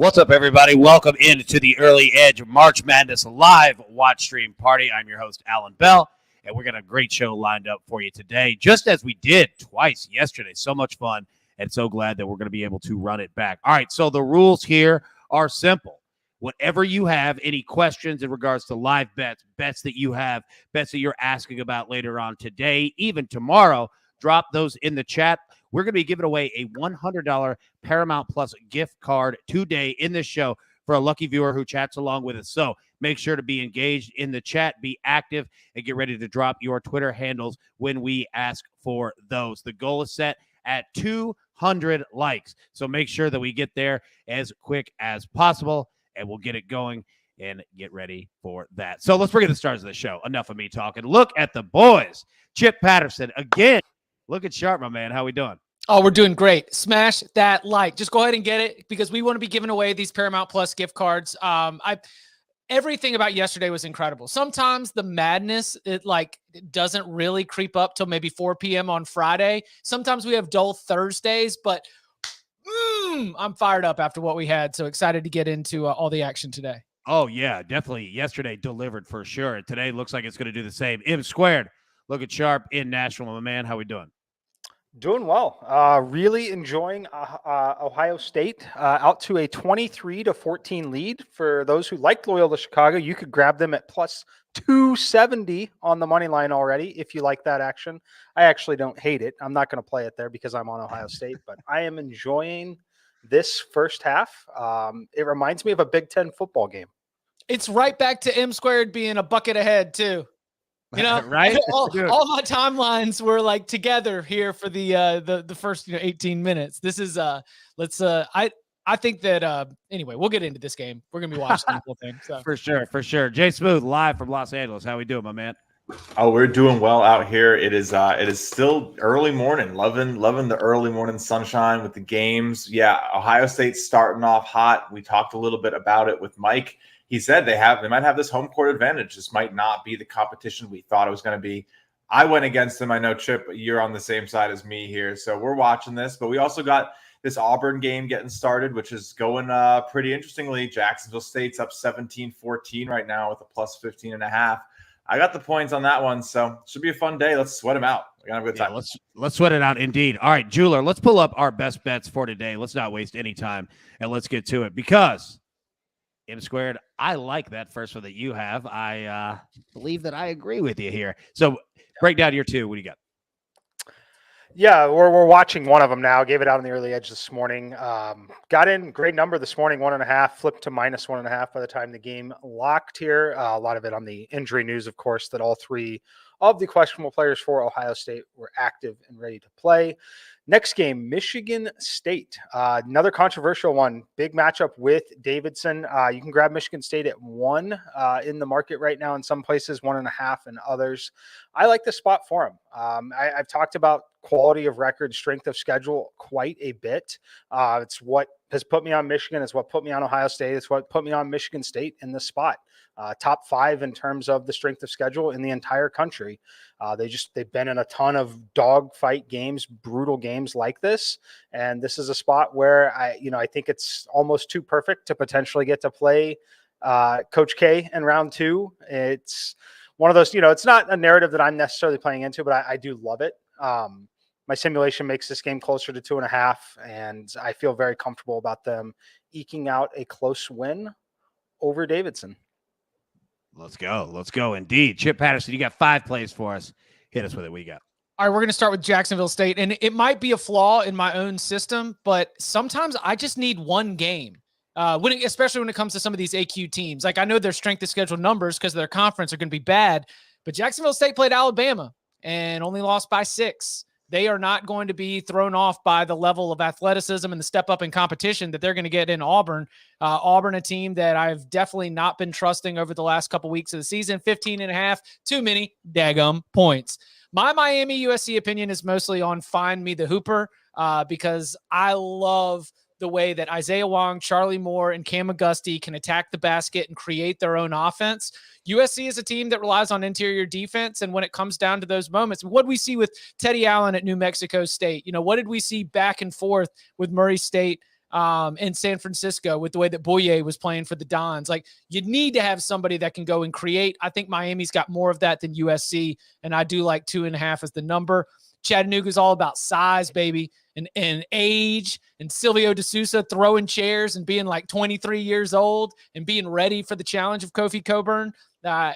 What's up, everybody? Welcome into the Early Edge March Madness live watch stream party. I'm your host, Alan Bell, and we're got a great show lined up for you today, just as we did twice yesterday. So much fun, and so glad that we're going to be able to run it back. All right, so the rules here are simple. Whatever you have, any questions in regards to live bets, bets that you have, bets that you're asking about later on today, even tomorrow, drop those in the chat. We're going to be giving away a $100 Paramount Plus gift card today in this show for a lucky viewer who chats along with us. So make sure to be engaged in the chat, be active, and get ready to drop your Twitter handles when we ask for those. The goal is set at 200 likes. So make sure that we get there as quick as possible, and we'll get it going and get ready for that. So let's bring in the stars of the show. Enough of me talking. Look at the boys. Chip Patterson again. Looking sharp, my man. How we doing? Oh, we're doing great. Smash that like. Just go ahead and get it because we want to be giving away these Paramount Plus gift cards. Everything about yesterday was incredible. Sometimes the madness, it doesn't really creep up till maybe 4 p.m. on Friday. Sometimes we have dull Thursdays, but I'm fired up after what we had. So excited to get into all the action today. Oh, yeah, definitely. Yesterday delivered for sure. Today looks like it's going to do the same. M squared, looking sharp in Nashville, my man. How we doing? Doing well. Really enjoying Ohio State out to a 23-14 lead. For those who like Loyola Chicago, you could grab them at plus 270 on the money line already if you like that action. I actually don't hate it. I'm not going to play it there because I'm on Ohio State, but I am enjoying this first half. It reminds me of a Big Ten football game. It's right back to M squared being a bucket ahead too. You know, right? all my timelines were like together here for the first 18 minutes. This is I think that anyway, we'll get into this game. We're gonna be watching the whole thing. So. For sure. Jay Smooth live from Los Angeles. How we doing, my man? Oh, we're doing well out here. It is still early morning. Loving the early morning sunshine with the games. Yeah, Ohio State's starting off hot. We talked a little bit about it with Mike. He said they might have this home court advantage. This might not be the competition we thought it was going to be. I went against him. I know, Chip, you're on the same side as me here. So we're watching this. But we also got this Auburn game getting started, which is going pretty interestingly. Jacksonville State's up 17-14 right now with a plus 15.5. I got the points on that one. So it should be a fun day. Let's sweat them out. We're going to have a good time. Yeah, let's sweat it out indeed. All right, Jeweler, let's pull up our best bets for today. Let's not waste any time, and let's get to it because – M squared, I like that first one that you have. I believe that I agree with you here. So break down your two. What do you got? Yeah, we're watching one of them now. Gave it out on the early edge this morning. Got in great number this morning, 1.5, flipped to minus 1.5 by the time the game locked here. A lot of it on the injury news, of course, that all three of the questionable players for Ohio State were active and ready to play. Next game, Michigan State. Another controversial one. Big matchup with Davidson. You can grab Michigan State at 1 in the market right now in some places, 1.5 in others. I like the spot for him. I've talked about quality of record, strength of schedule quite a bit. It's what has put me on Michigan. It's what put me on Ohio State. It's what put me on Michigan State in this spot. Top 5 in terms of the strength of schedule in the entire country. They've been in a ton of dogfight games, brutal games like this. And this is a spot where I think it's almost too perfect to potentially get to play Coach K in round 2. It's one of those, it's not a narrative that I'm necessarily playing into, but I do love it. My simulation makes this game closer to 2.5, and I feel very comfortable about them eking out a close win over Davidson. Let's go. Indeed. Chip Patterson, you got 5 plays for us. Hit us with it. What you got? All right, we're going to start with Jacksonville State, and it might be a flaw in my own system, but sometimes I just need one game, especially when it comes to some of these AQ teams. Like, I know their strength of schedule numbers because of their conference are going to be bad, but Jacksonville State played Alabama and only lost by 6. They are not going to be thrown off by the level of athleticism and the step up in competition that they're going to get in Auburn. Auburn, a team that I've definitely not been trusting over the last couple weeks of the season. 15.5, too many daggum points. My Miami USC opinion is mostly on Find Me the Hooper because I love the way that Isaiah Wong, Charlie Moore, and Cam Auguste can attack the basket and create their own offense. USC is a team that relies on interior defense, and when it comes down to those moments, what did we see with Teddy Allen at New Mexico State? What did we see back and forth with Murray State in San Francisco with the way that Boye was playing for the Dons. Like, you need to have somebody that can go and create. I think Miami's got more of that than USC, and I do like 2.5 as the number. Chattanooga's all about size, baby, and age, and Silvio De Sousa throwing chairs and being like 23 years old and being ready for the challenge of Kofi Cockburn.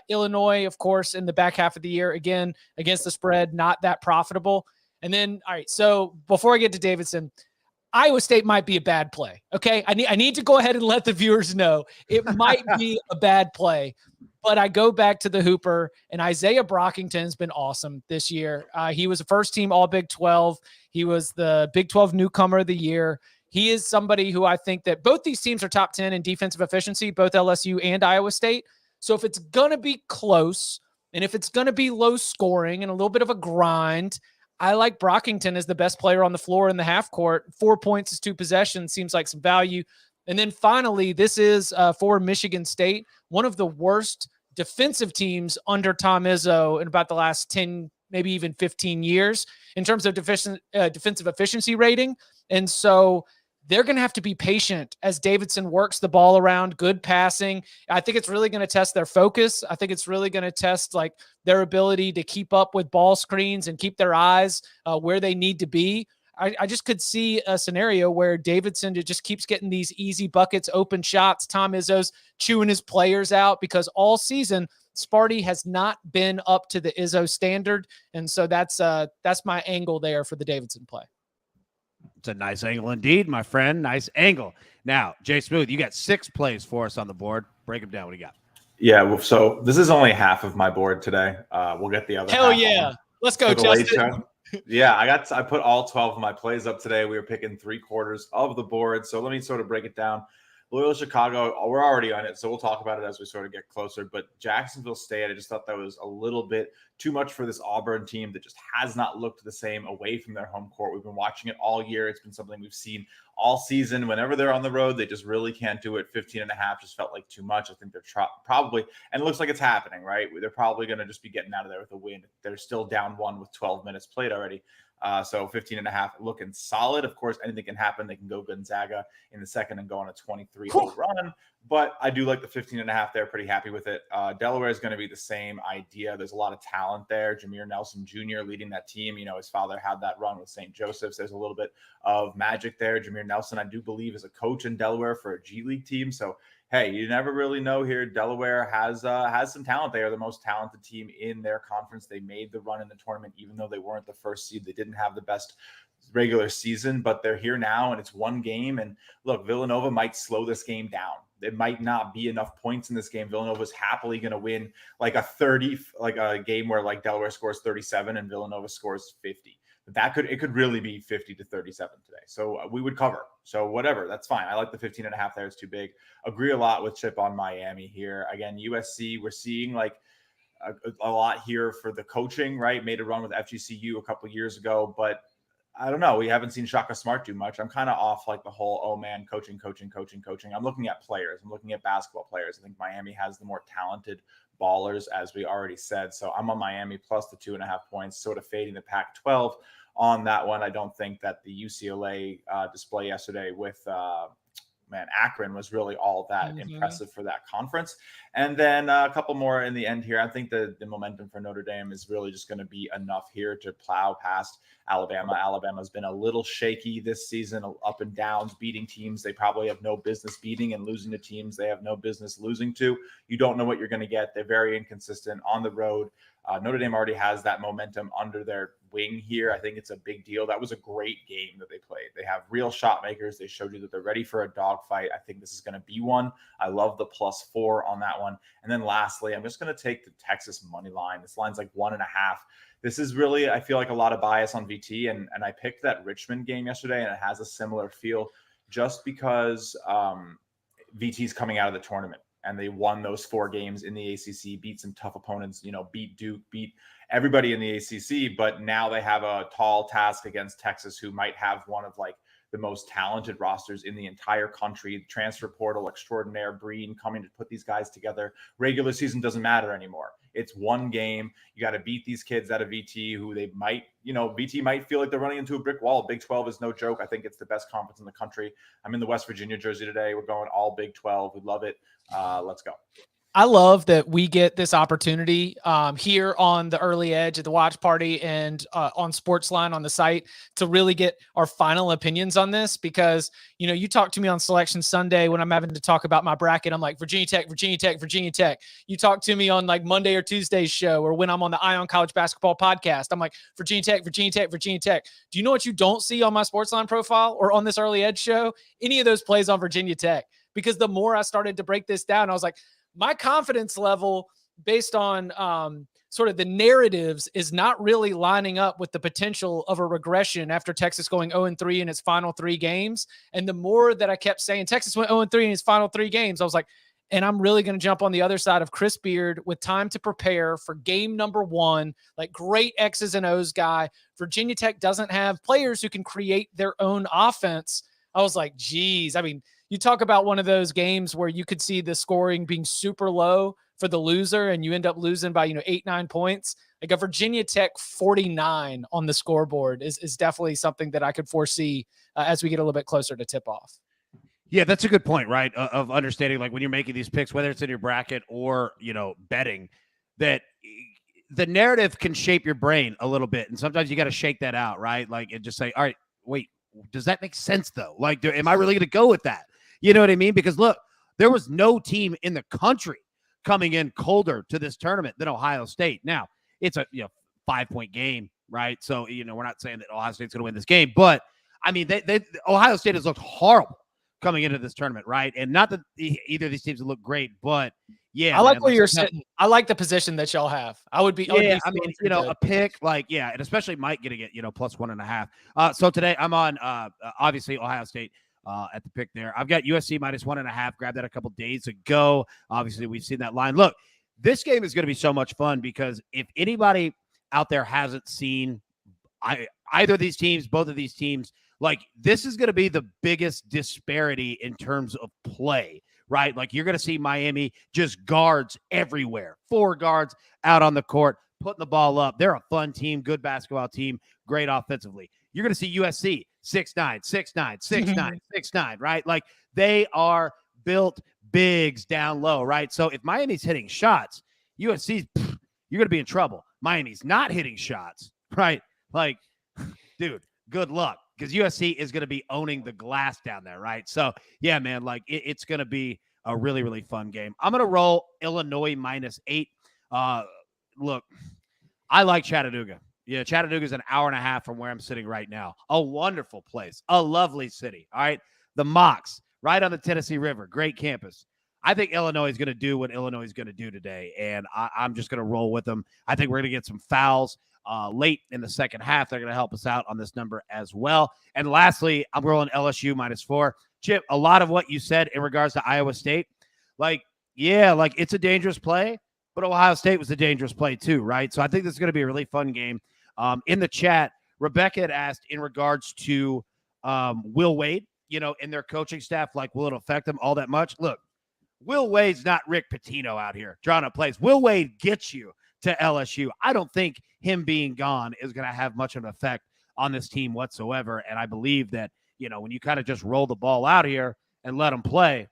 Illinois, of course, in the back half of the year, again, against the spread, not that profitable. And then, all right, so before I get to Davidson, Iowa State might be a bad play. Okay. I need to go ahead and let the viewers know it might be a bad play, but I go back to the Hooper, and Isaiah Brockington's been awesome this year. He was a first team all Big 12. He was the Big 12 newcomer of the year. He is somebody who I think that both these teams are top 10 in defensive efficiency, both LSU and Iowa State. So if it's going to be close, and if it's going to be low scoring and a little bit of a grind, I like Brockington as the best player on the floor in the half court. 4 points is 2 possessions, seems like some value. And then finally, this is for Michigan State, one of the worst defensive teams under Tom Izzo in about the last 10, maybe even 15 years in terms of defensive efficiency rating. And so they're going to have to be patient as Davidson works the ball around, good passing. I think it's really going to test their focus. I think it's really going to test like their ability to keep up with ball screens and keep their eyes where they need to be. I just could see a scenario where Davidson just keeps getting these easy buckets, open shots. Tom Izzo's chewing his players out because all season Sparty has not been up to the Izzo standard. And so that's my angle there for the Davidson play. It's a nice angle indeed, my friend. Nice angle. Now, Jay Smooth, you got 6 plays for us on the board. Break them down. What do you got? Yeah, so this is only half of my board today. We'll get the other Hell half yeah. Let's go, Justin. Yeah, I put all 12 of my plays up today. We were picking 3/4 of the board. So let me sort of break it down. Loyola Chicago, we're already on it, so we'll talk about it as we sort of get closer. But Jacksonville State, I just thought that was a little bit too much for this Auburn team that just has not looked the same away from their home court. We've been watching it all year. It's been something we've seen all season. Whenever they're on the road, they just really can't do it. 15.5 just felt like too much. I think they're probably, and it looks like it's happening, right? They're probably going to just be getting out of there with a win. They're still down 1 with 12 minutes played already. So 15.5 looking solid. Of course, anything can happen. They can go Gonzaga in the second and go on a 23-0 run. But I do like the 15.5 there. Pretty happy with it. Delaware is going to be the same idea. There's a lot of talent there. Jameer Nelson Jr. leading that team. You know, his father had that run with St. Joseph's. There's a little bit of magic there. Jameer Nelson, I do believe, is a coach in Delaware for a G League team. So, hey, you never really know here. Delaware has some talent. They are the most talented team in their conference. They made the run in the tournament, even though they weren't the first seed. They didn't have the best regular season, but they're here now, and it's one game. And look, Villanova might slow this game down. It might not be enough points in this game. Villanova's happily going to win like a game where like Delaware scores 37 and Villanova scores 50. But it could really be 50-37 today. So we would cover. So whatever, that's fine. I like the 15.5 there. It's too big. Agree a lot with Chip on Miami here. Again, USC, we're seeing like a lot here for the coaching, right? Made a run with FGCU a couple years ago, but I don't know. We haven't seen Shaka Smart do much. I'm kind of off like the whole, oh man, coaching. I'm looking at players. I'm looking at basketball players. I think Miami has the more talented ballers, as we already said. So I'm on Miami plus the 2.5 points, sort of fading the Pac-12 on that one. I don't think that the UCLA display yesterday with Akron was really all that impressive for that conference. And then a couple more in the end here. I think the momentum for Notre Dame is really just going to be enough here to plow past Alabama. Alabama's been a little shaky this season, up and downs, beating teams they probably have no business beating and losing to teams they have no business losing to. You don't know what you're going to get. They're very inconsistent on the road. Notre Dame already has that momentum under their wing here. I think it's a big deal. That was a great game that they played. They have real shot makers. They showed you that they're ready for a dogfight. I think this is going to be one. I love the +4 on that one. And then lastly, I'm just going to take the Texas money line. This line's like 1.5. This is really, I feel like a lot of bias on VT. And I picked that Richmond game yesterday, and it has a similar feel just because VT's coming out of the tournament. And they won those 4 games in the ACC, beat some tough opponents, beat Duke, beat everybody in the ACC. But now they have a tall task against Texas, who might have one of like the most talented rosters in the entire country. Transfer portal extraordinaire, Breen coming to put these guys together. Regular season doesn't matter anymore. It's one game. You got to beat these kids out of VT who they might, VT might feel like they're running into a brick wall. Big 12 is no joke. I think it's the best conference in the country. I'm in the West Virginia jersey today. We're going all Big 12. We love it. Let's go. I love that we get this opportunity here on the Early Edge at the watch party and on SportsLine on the site to really get our final opinions on this, because, you talk to me on Selection Sunday when I'm having to talk about my bracket. I'm like, Virginia Tech, Virginia Tech, Virginia Tech. You talk to me on like Monday or Tuesday's show, or when I'm on the Ion College Basketball podcast, I'm like, Virginia Tech, Virginia Tech, Virginia Tech. Do you know what you don't see on my SportsLine profile or on this Early Edge show? Any of those plays on Virginia Tech. Because the more I started to break this down, I was like, my confidence level based on sort of the narratives is not really lining up with the potential of a regression after Texas going 0-3 in its final 3 games. And the more that I kept saying Texas went 0-3 in its final 3 games, I was like, and I'm really going to jump on the other side of Chris Beard with time to prepare for game number 1, like great X's and O's guy. Virginia Tech doesn't have players who can create their own offense. I was like, geez, you talk about one of those games where you could see the scoring being super low for the loser and you end up losing by, 8-9 points. Like a Virginia Tech 49 on the scoreboard is definitely something that I could foresee as we get a little bit closer to tip off. Yeah, that's a good point, right? Of understanding, like when you're making these picks, whether it's in your bracket or, betting, that the narrative can shape your brain a little bit. And sometimes you got to shake that out, right? Like, and just say, all right, wait, does that make sense though? Like, am I really going to go with that? You know what I mean? Because look, there was no team in the country coming in colder to this tournament than Ohio State. Now, it's a 5-point game, right? So, we're not saying that Ohio State's going to win this game, but I mean, Ohio State has looked horrible coming into this tournament, right? And not that either of these teams look great, but yeah, I like where you're sitting. I like the position that y'all have. I would be a pick, and especially Mike getting it, plus 1.5. So today I'm on obviously Ohio State. At the pick there. I've got USC minus 1.5. Grabbed that a couple days ago. Obviously, we've seen that line. Look, this game is going to be so much fun because if anybody out there hasn't seen either of these teams, both of these teams, like this is going to be the biggest disparity in terms of play, right? Like you're going to see Miami just guards everywhere. 4 guards out on the court, putting the ball up. They're a fun team, good basketball team, great offensively. You're going to see USC 6'9", 6'9", 6'9", 6'9", right? Like they are built bigs down low, right? So if Miami's hitting shots, USC's, you're going to be in trouble. Miami's not hitting shots, right? Like, dude, good luck because USC is going to be owning the glass down there, right? So, yeah, man, like it's going to be a really, really fun game. I'm going to roll Illinois minus 8. Look, I like Chattanooga. Yeah, Chattanooga is an hour and a half from where I'm sitting right now. A wonderful place, a lovely city. All right, the Mocs, right on the Tennessee River, great campus. I think Illinois is going to do what Illinois is going to do today, and I'm just going to roll with them. I think we're going to get some fouls late in the second half. They're going to help us out on this number as well. And lastly, I'm rolling LSU minus 4. Chip, a lot of what you said in regards to Iowa State, it's a dangerous play, but Ohio State was a dangerous play too, right? So I think this is going to be a really fun game. In the chat, Rebecca had asked in regards to Will Wade, in their coaching staff, like, will it affect them all that much? Look, Will Wade's not Rick Pitino out here drawing up plays. Will Wade gets you to LSU. I don't think him being gone is going to have much of an effect on this team whatsoever. And I believe that, when you kind of just roll the ball out here and let them play,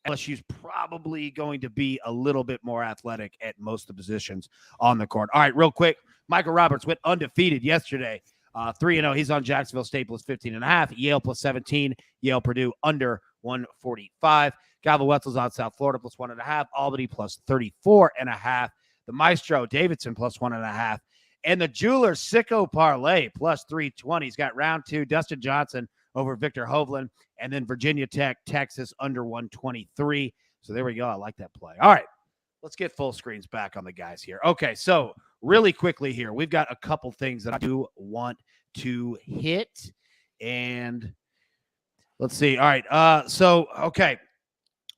LSU's probably going to be a little bit more athletic at most of the positions on the court. All right, real quick. Michael Roberts went undefeated yesterday, 3-0. He's on Jacksonville State plus 15.5, Yale plus 17, Yale Purdue under 145. Galvin Wetzel's on South Florida plus 1.5, Albany plus 34.5. The Maestro Davidson plus 1.5, and the Jeweler Sicko Parlay plus 320. He's got round 2, Dustin Johnson over Victor Hovland, and then Virginia Tech, Texas under 123. So there we go. I like that play. All right, let's get full screens back on the guys here. Okay, so really quickly here, we've got a couple things that I do want to hit, and let's see. All right, okay.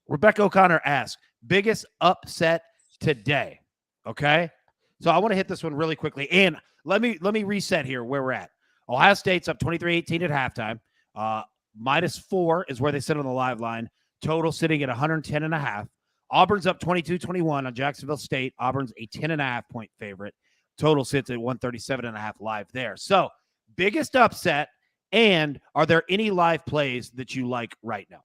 Rebecca O'Connor asked, biggest upset today. Okay, so I want to hit this one really quickly, and let me reset here where we're at. Ohio State's up 23-18 at halftime. -4 is where they sit on the live line. Total sitting at 110.5. Auburn's up 22-21 on Jacksonville State. Auburn's a 10.5-point favorite. Total sits at 137.5 live there. So biggest upset, and are there any live plays that you like right now?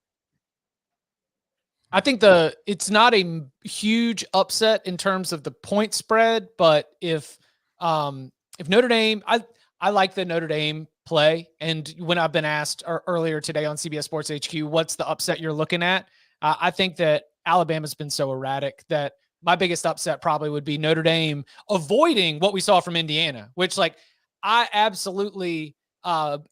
I think it's not a huge upset in terms of the point spread, but if Notre Dame, I like the Notre Dame play. And when I've been asked earlier today on CBS Sports HQ, what's the upset you're looking at? I think that Alabama's been so erratic that my biggest upset probably would be Notre Dame avoiding what we saw from Indiana, which I absolutely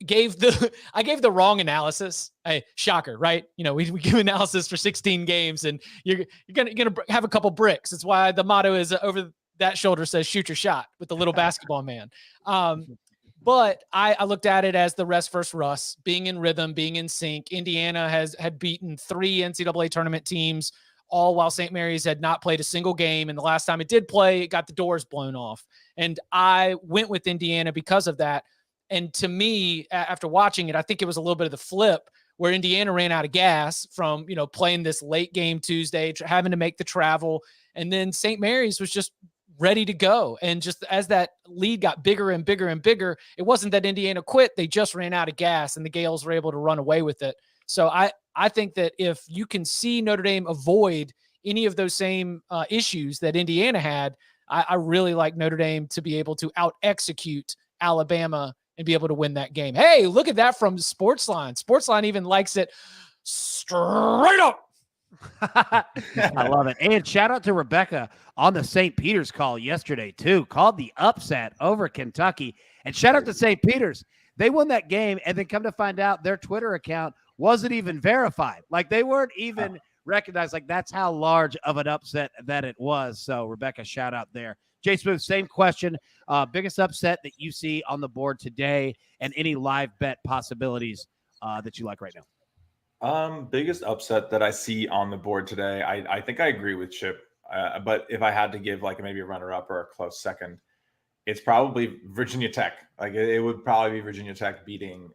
gave the wrong analysis. Hey, shocker, right? We give analysis for 16 games and you're gonna have a couple bricks. That's why the motto is over that shoulder says shoot your shot with the little basketball man. But I looked at it as the rest versus Russ, being in rhythm, being in sync. Indiana had beaten 3 NCAA tournament teams, all while St. Mary's had not played a single game. And the last time it did play, it got the doors blown off. And I went with Indiana because of that. And to me, after watching it, I think it was a little bit of the flip where Indiana ran out of gas from, playing this late game Tuesday, having to make the travel. And then St. Mary's was just ready to go. And just as that lead got bigger and bigger and bigger, it wasn't that Indiana quit. They just ran out of gas and the Gales were able to run away with it. So I think that if you can see Notre Dame avoid any of those same issues that Indiana had, I really like Notre Dame to be able to out-execute Alabama and be able to win that game. Hey, look at that from SportsLine. SportsLine even likes it straight up. I love it. And shout out to Rebecca on the St. Peter's call yesterday, too. Called the upset over Kentucky. And shout out to St. Peter's. They won that game, and then come to find out their Twitter account wasn't even verified. They weren't even recognized. That's how large of an upset that it was. So, Rebecca, shout out there. Jay Smooth, same question. Biggest upset that you see on the board today and any live bet possibilities that you like right now? Biggest upset that I see on the board today, I think I agree with Chip. But if I had to give maybe a runner-up or a close second, it's probably Virginia Tech. It would probably be Virginia Tech beating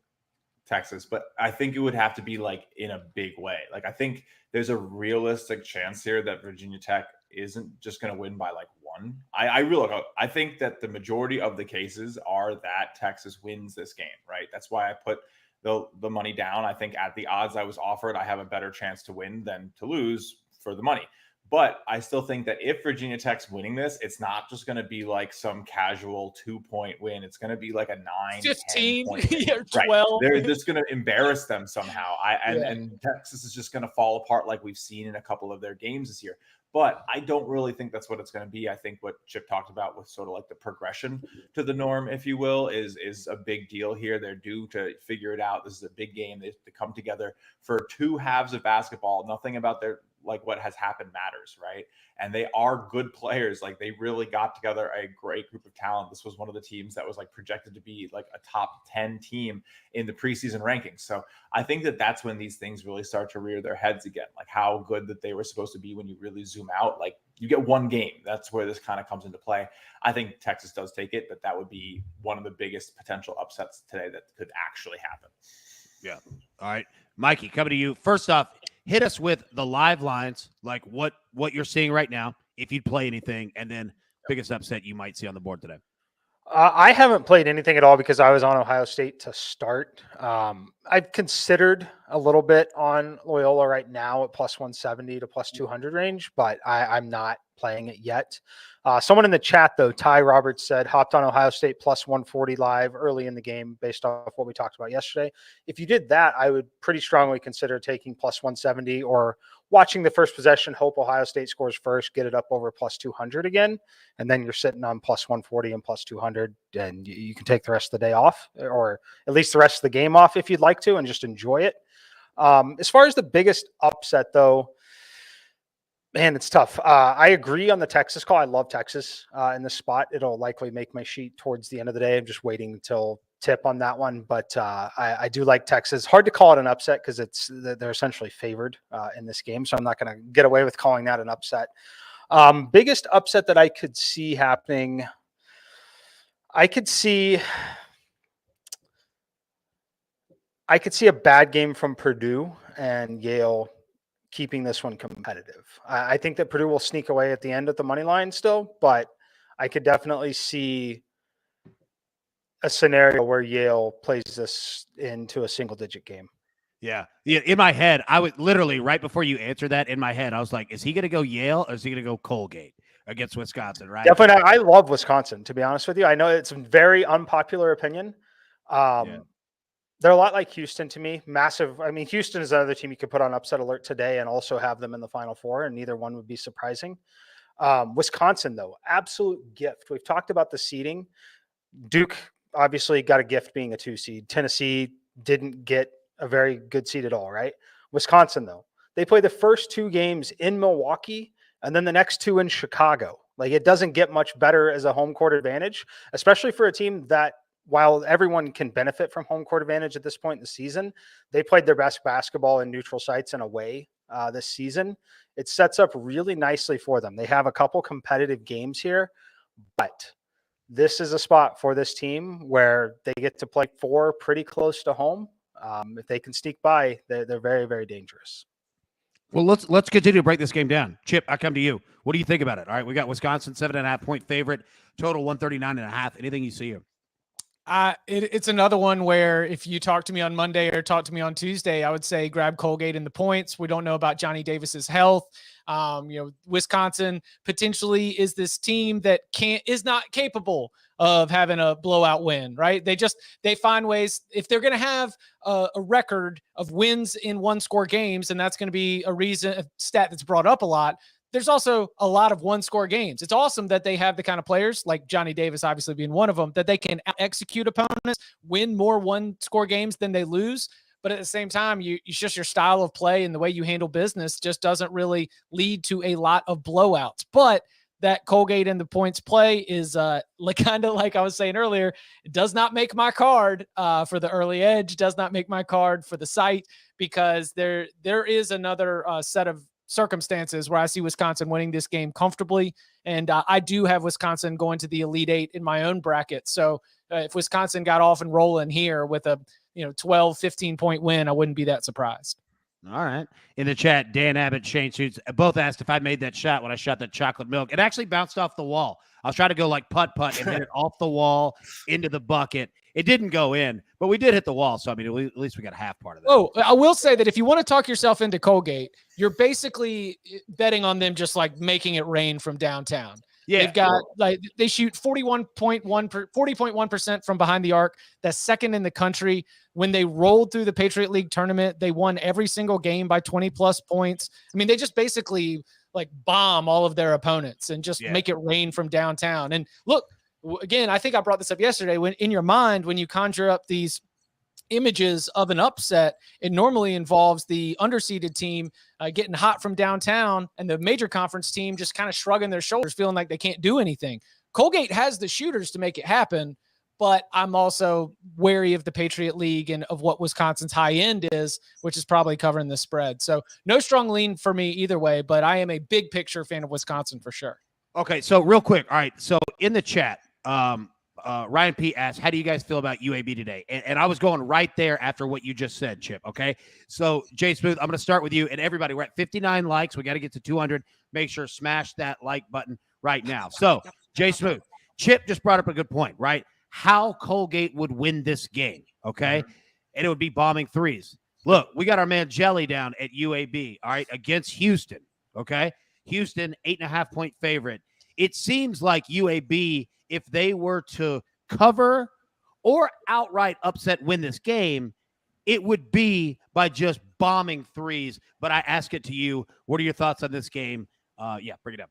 Texas, but I think it would have to be in a big way. I think there's a realistic chance here that Virginia Tech isn't just going to win by 1. I think that the majority of the cases are that Texas wins this game, right? That's why I put the money down. I think at the odds I was offered, I have a better chance to win than to lose for the money. But I still think that if Virginia Tech's winning this, it's not just going to be some casual 2-point win. It's going to be a 9, 15, 10 or 12. Right. They're just going to embarrass them somehow. And Texas is just going to fall apart like we've seen in a couple of their games this year. But I don't really think that's what it's going to be. I think what Chip talked about with sort of the progression to the norm, if you will, is a big deal here. They're due to figure it out. This is a big game. They have to come together for 2 halves of basketball. Nothing about their what has happened matters, right? And they are good players. They really got together a great group of talent. This was one of the teams that was projected to be a top 10 team in the preseason rankings. So I think that that's when these things really start to rear their heads again, how good that they were supposed to be when you really zoom out. You get 1 game. That's where this kind of comes into play. I think Texas does take it, but that would be one of the biggest potential upsets today that could actually happen. Yeah. All right. Mikey, coming to you. First off, hit us with the live lines, what you're seeing right now, if you'd play anything, and then biggest upset you might see on the board today. I haven't played anything at all because I was on Ohio State to start. I've considered a little bit on Loyola right now at plus 170 to plus 200 range, but I'm not playing it yet. Someone in the chat, though, Ty Roberts said, hopped on Ohio State plus 140 live early in the game based off what we talked about yesterday. If you did that, I would pretty strongly consider taking plus 170 or watching the first possession, hope Ohio State scores first, get it up over plus 200 again, and then you're sitting on plus 140 and plus 200, and you can take the rest of the day off, or at least the rest of the game off if you'd like to, and just enjoy it. As far as the biggest upset, though, man, it's tough. I agree on the Texas call. I love Texas in this spot. It'll likely make my sheet towards the end of the day. I'm just waiting until tip on that one, but I do like Texas. Hard to call it an upset because they're essentially favored in this game, so I'm not going to get away with calling that an upset. Biggest upset that I could see happening, I could see a bad game from Purdue and Yale keeping this one competitive. I think that Purdue will sneak away at the end at the money line still, but I could definitely see a scenario where Yale plays this into a single-digit game. Yeah. In my head, I would literally, right before you answered that, in my head, I was like, is he going to go Yale or is he going to go Colgate against Wisconsin, right? Definitely not. I love Wisconsin, to be honest with you. I know it's a very unpopular opinion. They're a lot like Houston to me. Massive. I mean, Houston is another team you could put on upset alert today and also have them in the Final Four, and neither one would be surprising. Wisconsin, though, absolute gift. We've talked about the seeding. Duke obviously got a gift being a 2 seed. Tennessee didn't get a very good seed at all, right? Wisconsin, though, they play the first 2 games in Milwaukee and then the next 2 in Chicago. Like, it doesn't get much better as a home court advantage, especially for a team that, while everyone can benefit from home court advantage at this point in the season, they played their best basketball in neutral sites and away this season. It sets up really nicely for them. They have a couple competitive games here, but this is a spot for this team where they get to play 4 pretty close to home. If they can sneak by, they're very, very dangerous. Well, let's continue to break this game down. Chip, I come to you. What do you think about it? All right, we got Wisconsin 7.5 point favorite, total 139.5. Anything you see here? It's another one where if you talk to me on Monday or talk to me on Tuesday, I would say grab Colgate in the points. We don't know about Johnny Davis's health. Wisconsin potentially is this team that is not capable of having a blowout win, right? They find ways. If they're going to have a record of wins in 1-score games, and that's going to be a stat that's brought up a lot, there's also a lot of 1-score games. It's awesome that they have the kind of players like Johnny Davis, obviously being one of them, that they can execute opponents, win more 1-score games than they lose. But at the same time, it's just your style of play and the way you handle business just doesn't really lead to a lot of blowouts. But that Colgate and the points play is kind of like I was saying earlier, it does not make my card for the early edge, does not make my card for the site, because there is another set of circumstances where I see Wisconsin winning this game comfortably. And I do have Wisconsin going to the Elite 8 in my own bracket. So if Wisconsin got off and rolling here with a 12, 15-point win, I wouldn't be that surprised. All right. In the chat, Dan Abbott, Shane Shoots, both asked if I made that shot when I shot that chocolate milk. It actually bounced off the wall. I was trying to go like putt-putt and hit it off the wall into the bucket. It didn't go in, but we did hit the wall. So, I mean, at least we got half part of that. Oh, I will say that if you want to talk yourself into Colgate, you're basically betting on them just like making it rain from downtown. Yeah. They've got they shoot 40.1% from behind the arc. That's second in the country. When they rolled through the Patriot League tournament, they won every single game by 20+ points. I mean, they just basically bomb all of their opponents and just make it rain from downtown. And look, again, I think I brought this up yesterday. When in your mind, when you conjure up these images of an upset, it normally involves the underseeded team getting hot from downtown and the major conference team just kind of shrugging their shoulders, feeling like they can't do anything. Colgate has the shooters to make it happen, but I'm also wary of the Patriot League and of what Wisconsin's high end is, which is probably covering the spread. So no strong lean for me either way, but I am a big picture fan of Wisconsin for sure. Okay, so real quick. All right, so in the chat, Ryan P asked, how do you guys feel about UAB today? And I was going right there after what you just said, Chip. Okay. So Jay Smooth, I'm going to start with you and everybody. We're at 59 likes. We got to get to 200. Make sure smash that like button right now. So Jay Smooth, Chip just brought up a good point, right? How Colgate would win this game. Okay. And it would be bombing threes. Look, we got our man Jelly down at UAB. All right. Against Houston. Okay. Houston, 8.5 point favorite. It seems like UAB, if they were to cover or outright upset win this game, it would be by just bombing threes. But I ask it to you, what are your thoughts on this game? Bring it up.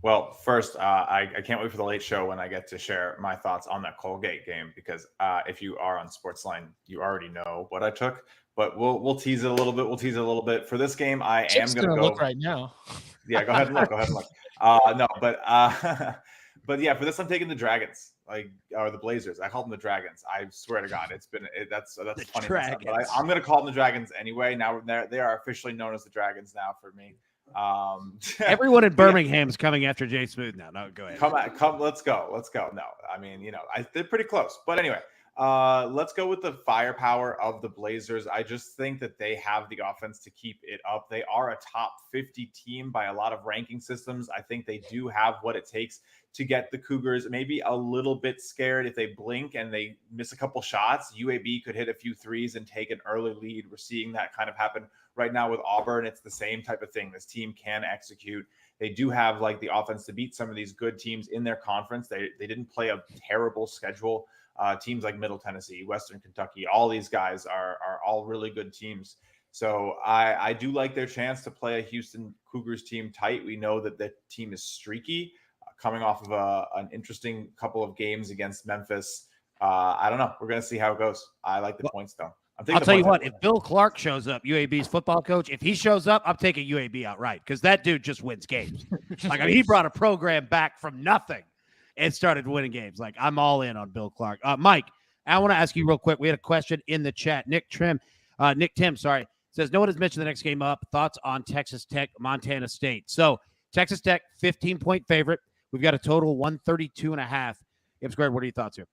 Well, first, I can't wait for the late show when I get to share my thoughts on that Colgate game, because if you are on SportsLine, you already know what I took. But we'll tease it a little bit. For this game, I am going to go look right now. Yeah, go ahead and look. But yeah, for this, I'm taking the Dragons, or the Blazers. I call them the Dragons. I swear to God, that's funny. But I'm going to call them the Dragons anyway. Now they are officially known as the Dragons now for me. Everyone in Birmingham's coming after Jay Smooth now. No, go ahead. Come, let's go. No, I mean, they're pretty close. But anyway, Let's go with the firepower of the Blazers. I just think that they have the offense to keep it up. They are a top 50 team by a lot of ranking systems. I think they do have what it takes to get the Cougars maybe a little bit scared. If they blink and they miss a couple shots, UAB could hit a few threes and take an early lead. We're seeing that kind of happen right now with Auburn. It's the same type of thing. This team can execute. They do have like the offense to beat some of these good teams in their conference. They didn't play a terrible schedule. Teams like Middle Tennessee, Western Kentucky, all these guys are all really good teams. So I do like their chance to play a Houston Cougars team tight. We know that the team is streaky, coming off of an interesting couple of games against Memphis. I don't know. We're going to see how it goes. I like the points, though. I'll tell you what, if Bill Clark shows up, UAB's football coach, if he shows up, I'm taking UAB outright because that dude just wins games. Like, I mean, he brought a program back from nothing and started winning games. Like, I'm all in on Bill Clark. Mike, I want to ask you real quick. We had a question in the chat. Nick Tim, says, no one has mentioned the next game up. Thoughts on Texas Tech, Montana State. So, Texas Tech, 15-point favorite. We've got a total 132.5. If Squared, what are your thoughts here?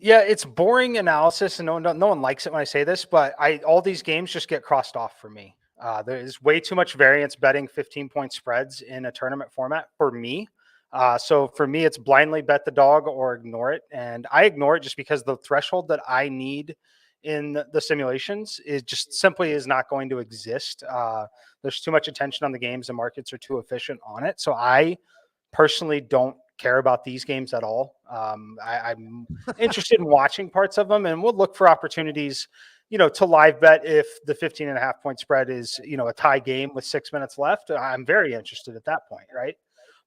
Yeah, it's boring analysis, and no one likes it when I say this, but all these games just get crossed off for me. There's way too much variance betting 15-point spreads in a tournament format for me. So for me, it's blindly bet the dog or ignore it. And I ignore it just because the threshold that I need in the simulations is just simply is not going to exist. There's too much attention on the games. The markets are too efficient on it. So I personally don't care about these games at all. I'm interested in watching parts of them, and we'll look for opportunities, to live bet if the 15.5-point spread is, a tie game with 6 minutes left. I'm very interested at that point. Right.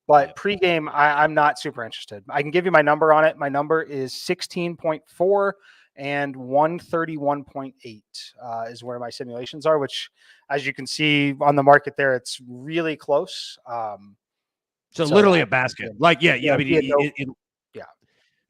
But pregame, I'm not super interested. I can give you my number on it. My number is 16.4 and 131.8 is where my simulations are, which, as you can see on the market there, it's really close. So literally a basket. Like, yeah. I mean,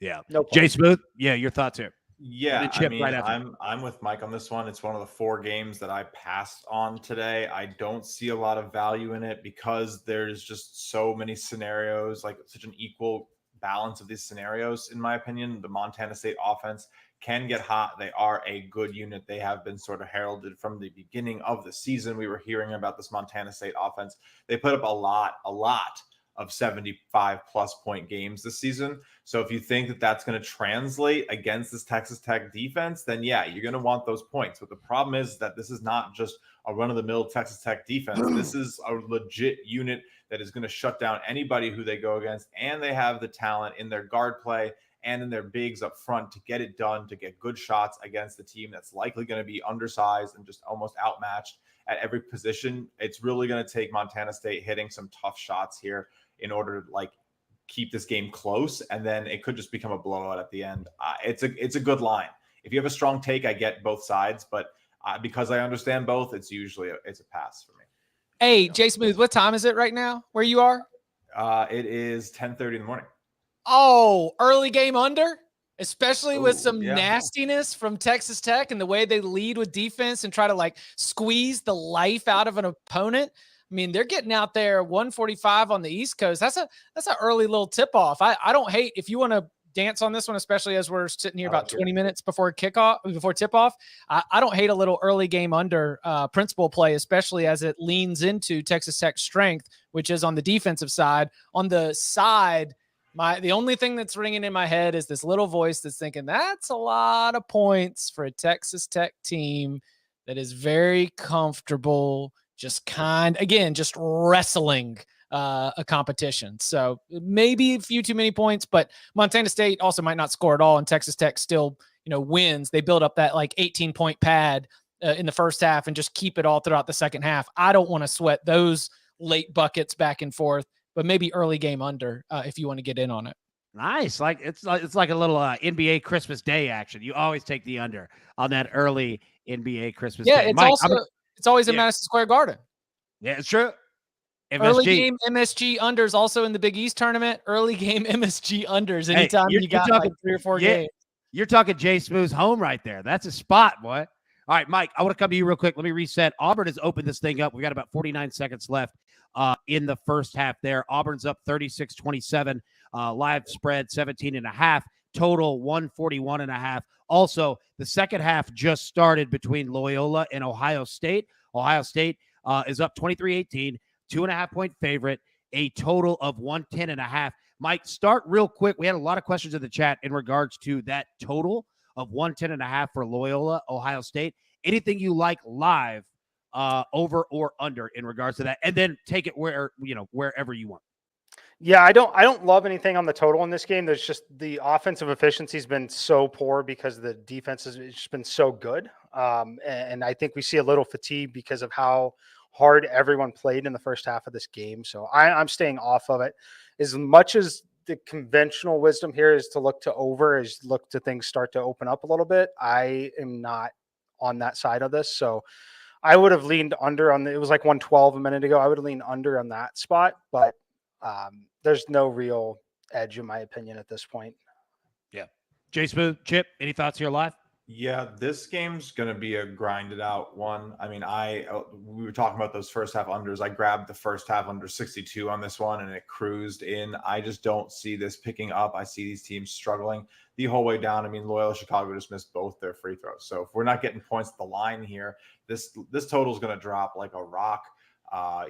yeah. No Jay Smooth, your thoughts here. Yeah, I mean, I'm with Mike on this one. It's one of the 4 games that I passed on today. I don't see a lot of value in it because there's just so many scenarios, like such an equal balance of these scenarios, in my opinion. The Montana State offense can get hot. They are a good unit. They have been sort of heralded from the beginning of the season. We were hearing about this Montana State offense. They put up a lot of 75-plus point games this season. So if you think that that's going to translate against this Texas Tech defense, then yeah, you're going to want those points. But the problem is that this is not just a run-of-the-mill Texas Tech defense. This is a legit unit that is going to shut down anybody who they go against, and they have the talent in their guard play and in their bigs up front to get it done, to get good shots against the team that's likely going to be undersized and just almost outmatched at every position. It's really going to take Montana State hitting some tough shots here in order to keep this game close, and then it could just become a blowout at the end. It's a good line. If you have a strong take, I get both sides, but because I understand both, it's usually it's a pass for me. Hey, Jay Smooth, what time is it right now where you are? It is 10:30 in the morning. Oh, early game under, especially with some nastiness from Texas Tech and the way they lead with defense and try to squeeze the life out of an opponent. I mean, they're getting out there 145 on the East Coast. That's an early little tip off. I don't hate if you want to dance on this one, especially as we're sitting here about 20 minutes before tip off. I don't hate a little early game under principal play, especially as it leans into Texas Tech's strength, which is on the defensive side. On the side, the only thing that's ringing in my head is this little voice that's thinking that's a lot of points for a Texas Tech team that is very comfortable, just wrestling a competition. So maybe a few too many points, but Montana State also might not score at all, and Texas Tech still, wins. They build up that 18-point pad in the first half and just keep it all throughout the second half. I don't want to sweat those late buckets back and forth, but maybe early game under if you want to get in on it. Nice. It's like a little NBA Christmas Day action. You always take the under on that early NBA Christmas Day. It's Mike, it's always in Madison Square Garden. Yeah, it's true. MSG. Early game MSG unders also in the Big East tournament. Early game MSG unders anytime you got talking, 3 or 4 games. You're talking Jay Smooth's home right there. That's a spot, boy. All right, Mike, I want to come to you real quick. Let me reset. Auburn has opened this thing up. We got about 49 seconds left in the first half there. Auburn's up 36-27. Live spread 17.5. total 141.5. Also, the second half just started between Loyola and Ohio State. Ohio State is up 23-18, 2.5-point favorite, a total of 110.5. Mike, start real quick. We had a lot of questions in the chat in regards to that total of 110.5 for Loyola, Ohio State. Anything you like live, over or under in regards to that, and then take it wherever you want. Yeah, I don't love anything on the total in this game. There's just the offensive efficiency has been so poor because the defense has just been so good. And I think we see a little fatigue because of how hard everyone played in the first half of this game. So I'm staying off of it. As much as the conventional wisdom here is to look to over, as look to things start to open up a little bit, I am not on that side of this. So I would have leaned under on it was like 112 a minute ago. I would have leaned under on that spot, but there's no real edge in my opinion at this point. Yeah. Jay Smooth, Chip, any thoughts here live? Yeah, this game's going to be a grinded out one. I mean, we were talking about those first half unders. I grabbed the first half under 62 on this one and it cruised in. I just don't see this picking up. I see these teams struggling the whole way down. I mean, Loyola Chicago just missed both their free throws. So if we're not getting points at the line here, this total is going to drop like a rock.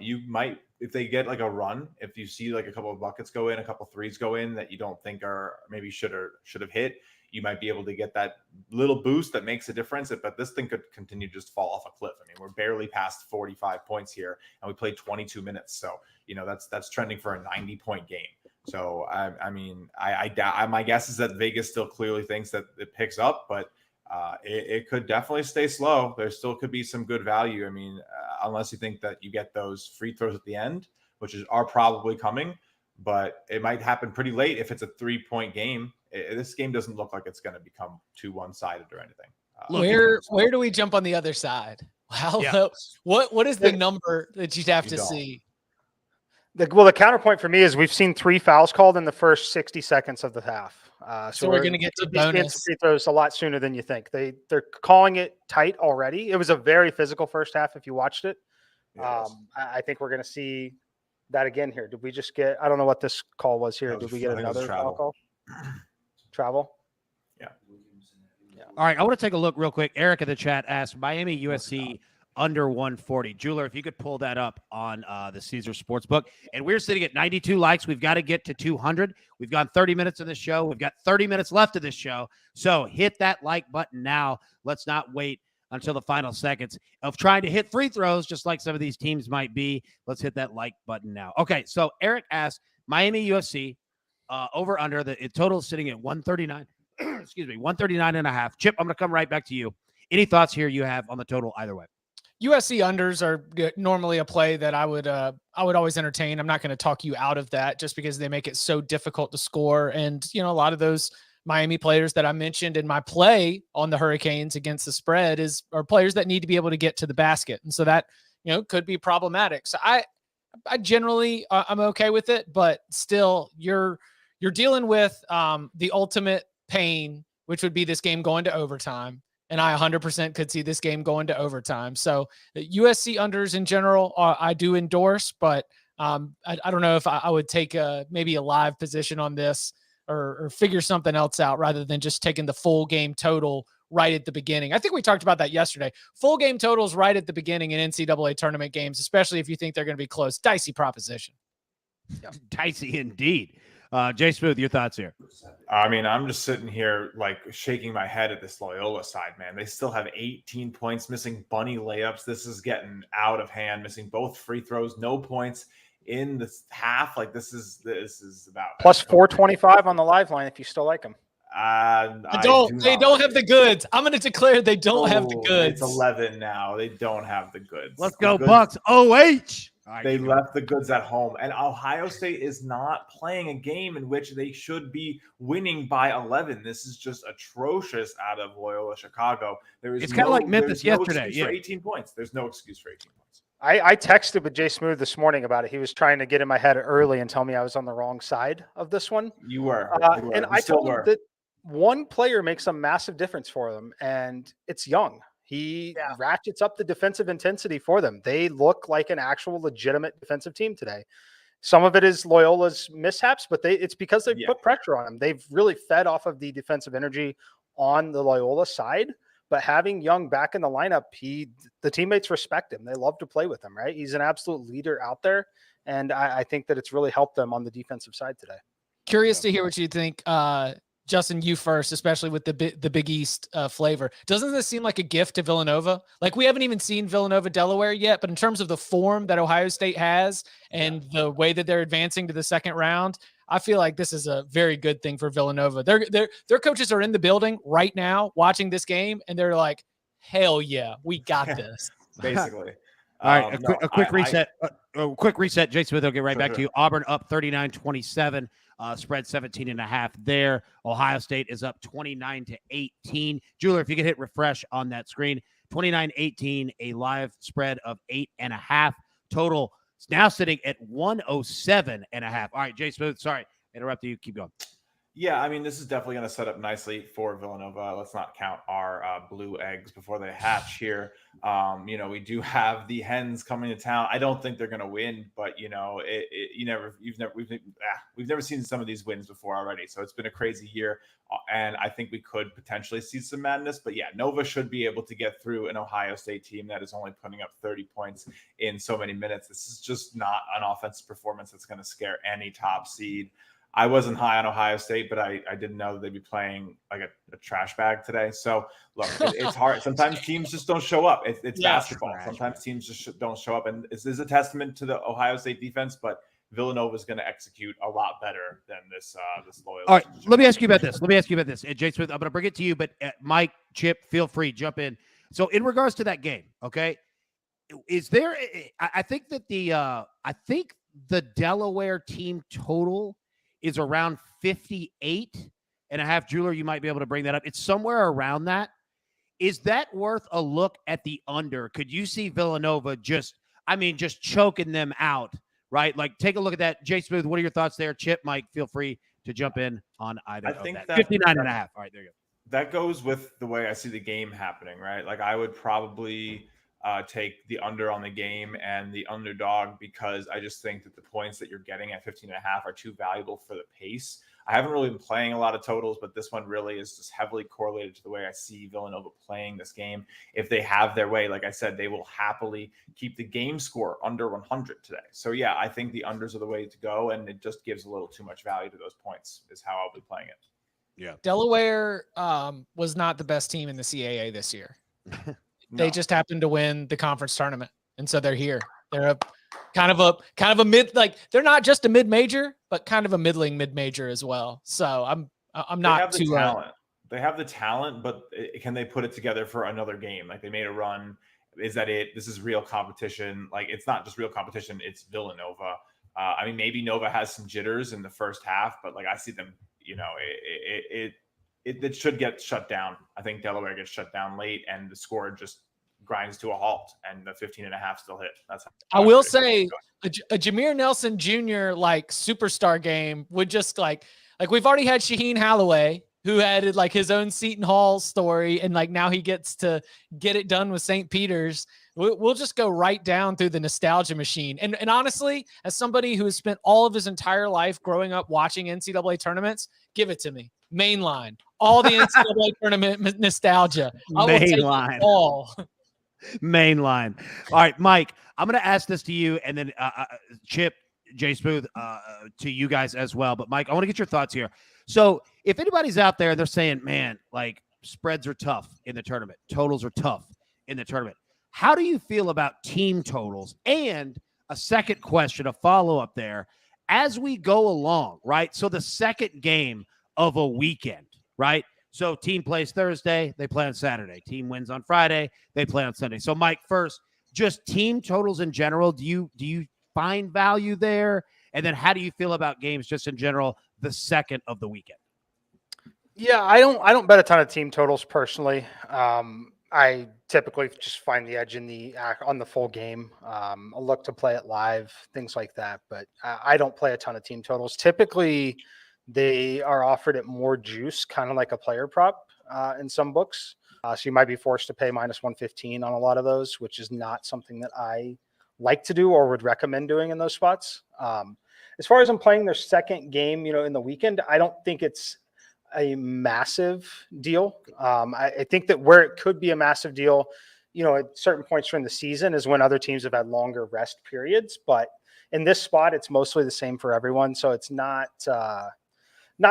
You might, if they get like a run, if you see like a couple of buckets go in, a couple of threes go in that you don't think are maybe should have hit, you might be able to get that little boost that makes a difference. But this thing could continue to just fall off a cliff. I mean, we're barely past 45 points here and we played 22 minutes. So, that's trending for a 90-point game. So, I mean, my guess is that Vegas still clearly thinks that it picks up, but it could definitely stay slow. There still could be some good value. I mean, unless you think that you get those free throws at the end, which are probably coming, but it might happen pretty late if it's a 3-point game. This game doesn't look like it's going to become too one-sided or anything. Where do we jump on the other side? Wow. Yeah. What is the number that you'd have to see? The counterpoint for me is we've seen 3 fouls called in the first 60 seconds of the half. So we're going to get to bonus free throws a lot sooner than you think. They're calling it tight already. It was a very physical first half if you watched it. Yes. I think we're going to see that again here. Did we just get? I don't know what this call was here. Did we get another foul call? Travel. Yeah. All right, I want to take a look real quick. Eric in the chat asked Miami USC under 140. Jeweler, if you could pull that up on the Caesar Sportsbook. And we're sitting at 92 likes. We've got to get to 200. We've gone 30 minutes of this show. We've got 30 minutes left of this show. So hit that like button now. Let's not wait until the final seconds of trying to hit free throws, just like some of these teams might be. Let's hit that like button now. Okay, so Eric asked Miami USC over under. The total is sitting at 139. Excuse me, 139.5. Chip, I'm going to come right back to you. Any thoughts here you have on the total either way? USC unders are normally a play that I would always entertain. I'm not going to talk you out of that just because they make it so difficult to score. And, a lot of those Miami players that I mentioned in my play on the Hurricanes against the spread are players that need to be able to get to the basket. And so that, could be problematic. So I generally, I'm okay with it, but still you're dealing with the ultimate pain, which would be this game going to overtime. And I 100% could see this game going to overtime. So the USC unders in general, I do endorse, but I don't know if I would take maybe a live position on this or figure something else out rather than just taking the full game total right at the beginning. I think we talked about that yesterday. Full game totals right at the beginning in NCAA tournament games, especially if you think they're going to be close. Dicey proposition. Yeah. Dicey indeed. Jay Smooth, your thoughts here? I mean, I'm just sitting here like shaking my head at this Loyola side, man. They still have 18 points, missing bunny layups. This is getting out of hand, missing both free throws, no points in the half. Like this is about plus 425 on the live line if you still like them. They don't have the goods. I'm going to declare they don't have the goods. It's 11 now. They don't have the goods. Let's go, Bucks. OH. They left the goods at home. And Ohio State is not playing a game in which they should be winning by 11. This is just atrocious out of Loyola Chicago. It's kind of like Memphis yesterday. For 18 points. There's no excuse for 18 points. I texted with Jay Smooth this morning about it. He was trying to get in my head early and tell me I was on the wrong side of this one. You were. And I told him that one player makes a massive difference for them, and it's Young. He ratchets up the defensive intensity for them. They look like an actual legitimate defensive team today. some of it is Loyola's mishaps, but it's because they Yeah. put pressure on him. They've really fed off of the defensive energy on the Loyola side. But having Young back in the lineup, the teammates respect him. They love to play with him, right? He's an absolute leader out there. And I think that it's really helped them on the defensive side today. Curious to hear what you think. Justin, you first, especially with the Big East flavor. Doesn't this seem like a gift to Villanova? Like, we haven't even seen Villanova Delaware yet, but in terms of the form that Ohio State has and the way that they're advancing to the second round, I feel like this is a very good thing for Villanova. Their coaches are in the building right now watching this game, and they're like, hell yeah, we got this. Basically. All right, a quick reset. Quick reset. Jay Smith will get right back to you. Auburn up 39-27. Spread 17.5 there. Ohio State is up 29-18. Jeweler, if you could hit refresh on that screen, 29-18, a live spread of 8.5. Total is now sitting at 107.5. All right, Jay Smith, sorry, interrupted you. Keep going. Yeah, I mean, this is definitely going to set up nicely for Villanova. Let's not count our blue eggs before they hatch here. We do have the hens coming to town. I don't think they're going to we've never seen some of these wins before already. So it's been a crazy year, and I think we could potentially see some madness. But yeah, Nova should be able to get through an Ohio State team that is only putting up 30 points in so many minutes. This is just not an offensive performance that's going to scare any top seed. I wasn't high on Ohio State, but I didn't know that they'd be playing like a trash bag today. So, look, it's hard. Sometimes teams just don't show up. It's basketball. Sometimes teams just don't show up. And this is a testament to the Ohio State defense, but Villanova is going to execute a lot better than this Loyola. All right, let me ask you about this. Jay Smith, I'm going to bring it to you, but Mike, Chip, feel free, jump in. So in regards to that game, okay, is there – I think that the Delaware team total – is around 58.5. Jeweler, you might be able to bring that up. It's somewhere around that. Is that worth a look at the under? Could you see Villanova just choking them out, right? Like, take a look at that. Jay Smooth, what are your thoughts there? Chip, Mike, feel free to jump in on either of that. 59.5. All right, there you go. That goes with the way I see the game happening, right? Like, I would probably take the under on the game and the underdog, because I just think that the points that you're getting at 15.5 are too valuable for the pace. I haven't really been playing a lot of totals, but this one really is just heavily correlated to the way I see Villanova playing this game. If they have their way, like I said, they will happily keep the game score under 100 today. So yeah, I think the unders are the way to go, and it just gives a little too much value to those points is how I'll be playing it. Yeah. Delaware was not the best team in the CAA this year. They just happened to win the conference tournament, and so they're here. They're a kind of a mid, like, they're not just a mid-major, but kind of a middling mid-major as well. So I'm not too talent. They have the talent, but can they put it together for another game? Like, they made a run. Is that it? This is real competition. Like, it's not just real competition. It's Villanova. I mean, maybe Nova has some jitters in the first half, but like, I see them, it should get shut down. I think Delaware gets shut down late, and the score just grinds to a halt, and the 15.5 still hit. That's I will say a Jameer Nelson Jr. like superstar game would just like we've already had Shaheen Holloway, who had like his own Seton Hall story, and like now he gets to get it done with St. Peter's. We'll just go right down through the nostalgia machine. And honestly, as somebody who has spent all of his entire life growing up watching NCAA tournaments, give it to me. Mainline. All the NCAA tournament nostalgia. I will take it all. Mainline. All right, Mike, I'm going to ask this to you, and then Chip, Jay Smooth, to you guys as well. But Mike, I want to get your thoughts here. So if anybody's out there, they're saying, man, like, spreads are tough in the tournament. Totals are tough in the tournament. How do you feel about team totals? And a second question, a follow-up there, as we go along, right? So the second game of a weekend, right? So team plays Thursday, they play on Saturday. Team wins on Friday, they play on Sunday. So Mike, first, just team totals in general, do you find value there? And then how do you feel about games just in general the second of the weekend? Yeah, I don't bet a ton of team totals personally. I typically just find the edge on the full game. I'll look to play it live, things like that. But I don't play a ton of team totals. Typically, they are offered at more juice, kind of like a player prop in some books. So you might be forced to pay minus 115 on a lot of those, which is not something that I like to do or would recommend doing in those spots. As far as I'm playing their second game, in the weekend, I don't think it's a massive deal. I think that where it could be a massive deal, at certain points during the season is when other teams have had longer rest periods. But in this spot, it's mostly the same for everyone. So it's not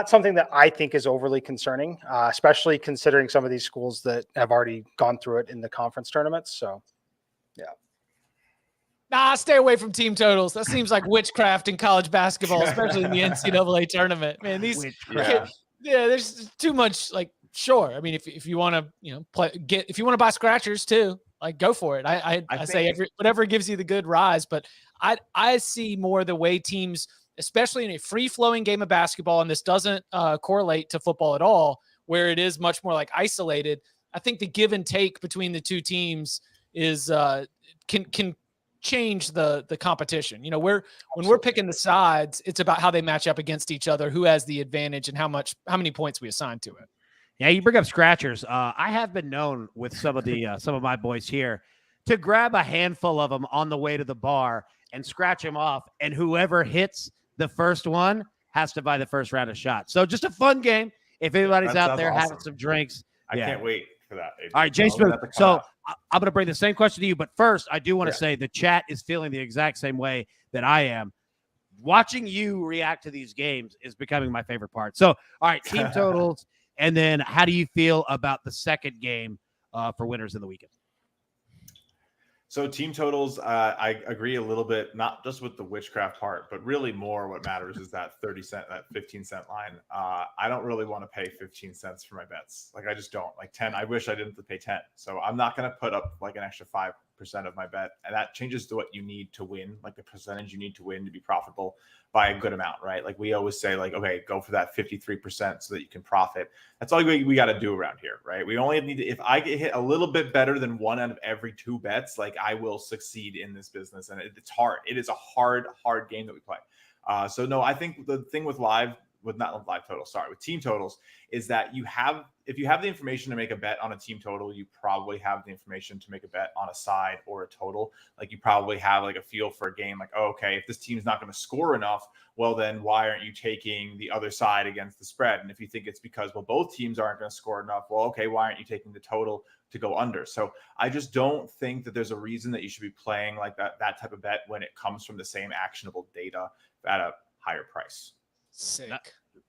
something that I think is overly concerning, especially considering some of these schools that have already gone through it in the conference tournaments. So, yeah. Nah, stay away from team totals. That seems like witchcraft in college basketball, especially in the NCAA tournament. Man, there's too much. Like, sure. I mean, if you want to, if you want to buy scratchers too, like, go for it. I say whatever gives you the good rise, but I see more the way teams, especially in a free-flowing game of basketball, and this doesn't correlate to football at all, where it is much more like isolated. I think the give and take between the two teams is can change the competition. When we're picking the sides, it's about how they match up against each other, who has the advantage, and how many points we assign to it. Yeah, you bring up scratchers. I have been known with some of my boys here to grab a handful of them on the way to the bar and scratch them off, and whoever hits the first one has to buy the first round of shots. So just a fun game. If anybody's out there having some drinks, I can't wait for that. All right, Jason. So I'm going to bring the same question to you, but first I do want to say the chat is feeling the exact same way that I am. Watching you react to these games is becoming my favorite part. So, all right, team totals, and then how do you feel about the second game for winners in the weekend? So team totals, I agree a little bit, not just with the witchcraft part, but really more what matters is that 30-cent, that 15-cent line. I don't really want to pay 15 cents for my bets. Like, I just don't. Like 10, I wish I didn't have to pay 10. So I'm not going to put up like an extra 5% of my bet. And that changes to what you need to win, like the percentage you need to win to be profitable by a good amount, right? Like, we always say, like, okay, go for that 53% so that you can profit. That's all we got to do around here, right? We only need to, if I get hit a little bit better than 1 out of every 2 bets, like, I will succeed in this business. And it's hard. It is a hard game that we play. So no, I think the thing with team totals is that if you have the information to make a bet on a team total, you probably have the information to make a bet on a side or a total. Like, you probably have like a feel for a game, like, oh, okay, if this team's not going to score enough, well, then why aren't you taking the other side against the spread? And if you think it's because, well, both teams aren't going to score enough, well, okay, why aren't you taking the total to go under? So I just don't think that there's a reason that you should be playing like that type of bet when it comes from the same actionable data at a higher price. Sick.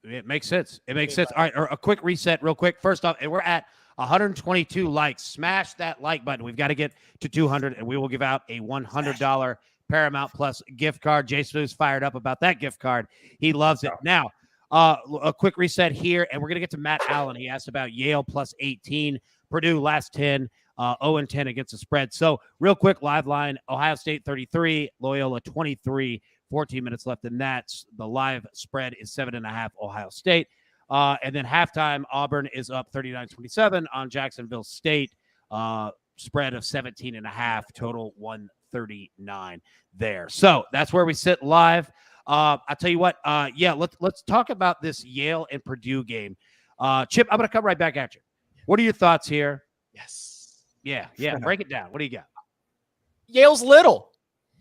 It makes sense. It makes sense. All right, a quick reset real quick. First off, and we're at 122 likes. Smash that like button. We've got to get to 200, and we will give out a $100 Paramount Plus gift card. Jason is fired up about that gift card. He loves it. Now, a quick reset here, and we're going to get to Matt Allen. He asked about Yale plus 18. Purdue last 10, 0-10 against the spread. So real quick, live line, Ohio State 33, Loyola 23. 14 minutes left in that. The live spread is 7.5 Ohio State. And then halftime, Auburn is up 39-27 on Jacksonville State. Spread of 17.5, total 139 there. So that's where we sit live. I'll tell you what, let's talk about this Yale and Purdue game. Chip, I'm going to come right back at you. What are your thoughts here? Yes. Yeah. Break it down. What do you got? Yale's little.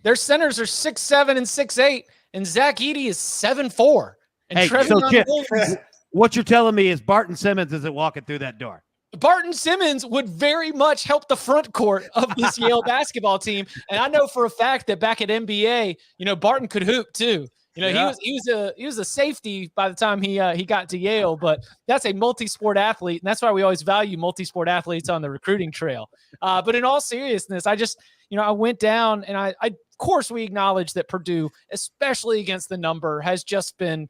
Their centers are 6'7" and 6'8", and Zach Edey is 7'4". And Chip, what you're telling me is Barton Simmons isn't walking through that door. Barton Simmons would very much help the front court of this Yale basketball team. And I know for a fact that back at NBA, Barton could hoop too. He was a safety by the time he got to Yale, but that's a multi-sport athlete, and that's why we always value multi-sport athletes on the recruiting trail. But in all seriousness, I just, I went down, and I of course we acknowledge that Purdue, especially against the number, has just been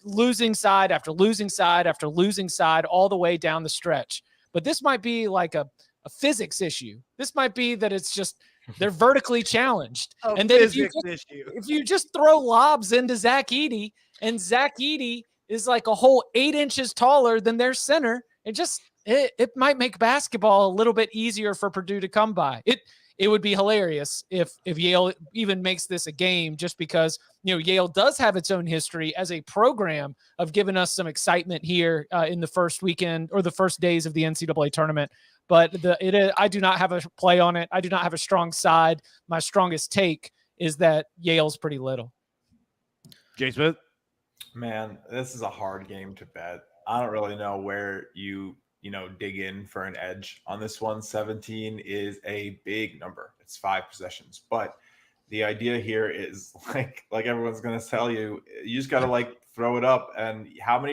losing side after losing side after losing side all the way down the stretch. But this might be like a physics issue. This might be that it's just they're vertically challenged. And then if you just throw lobs into Zach Edey, and Zach Edey is like a whole 8 inches taller than their center, it might make basketball a little bit easier for Purdue to come by. It would be hilarious if Yale even makes this a game, just because Yale does have its own history as a program of giving us some excitement here in the first weekend or the first days of the NCAA tournament. but I do not have a play on it. I do not have a strong side. My strongest take is that Yale's pretty little. Jay Smith? Man, this is a hard game to bet. I don't really know where you dig in for an edge on this one. 17 is a big number. It's 5 possessions, but the idea here is like everyone's going to tell you, you just got to throw it up. And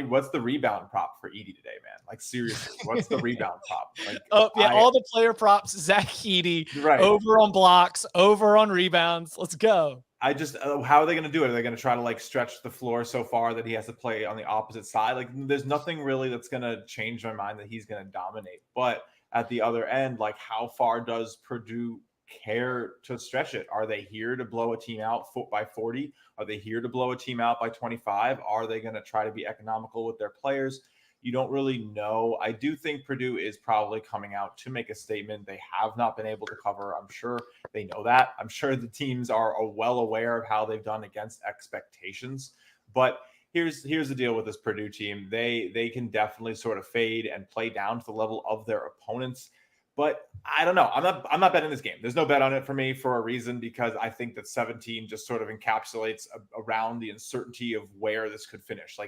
what's the rebound prop for Edey today, man? Like, seriously, what's the rebound prop? All the player props, Zach Edey, right. Over on blocks, over on rebounds. Let's go. I just, how are they going to do it? Are they going to try to stretch the floor so far that he has to play on the opposite side? There's nothing really that's going to change my mind that he's going to dominate. But at the other end, how far does Purdue care to stretch it? Are they here to blow a team out by 40? Are they here to blow a team out by 25? Are they going to try to be economical with their players? You don't really know. I do think Purdue is probably coming out to make a statement. They have not been able to cover. I'm sure they know that. I'm sure the teams are well aware of how they've done against expectations. But here's the deal with this Purdue team. They can definitely sort of fade and play down to the level of their opponents. But I don't know. I'm not betting this game. There's no bet on it for me for a reason, because I think that 17 just sort of encapsulates around the uncertainty of where this could finish.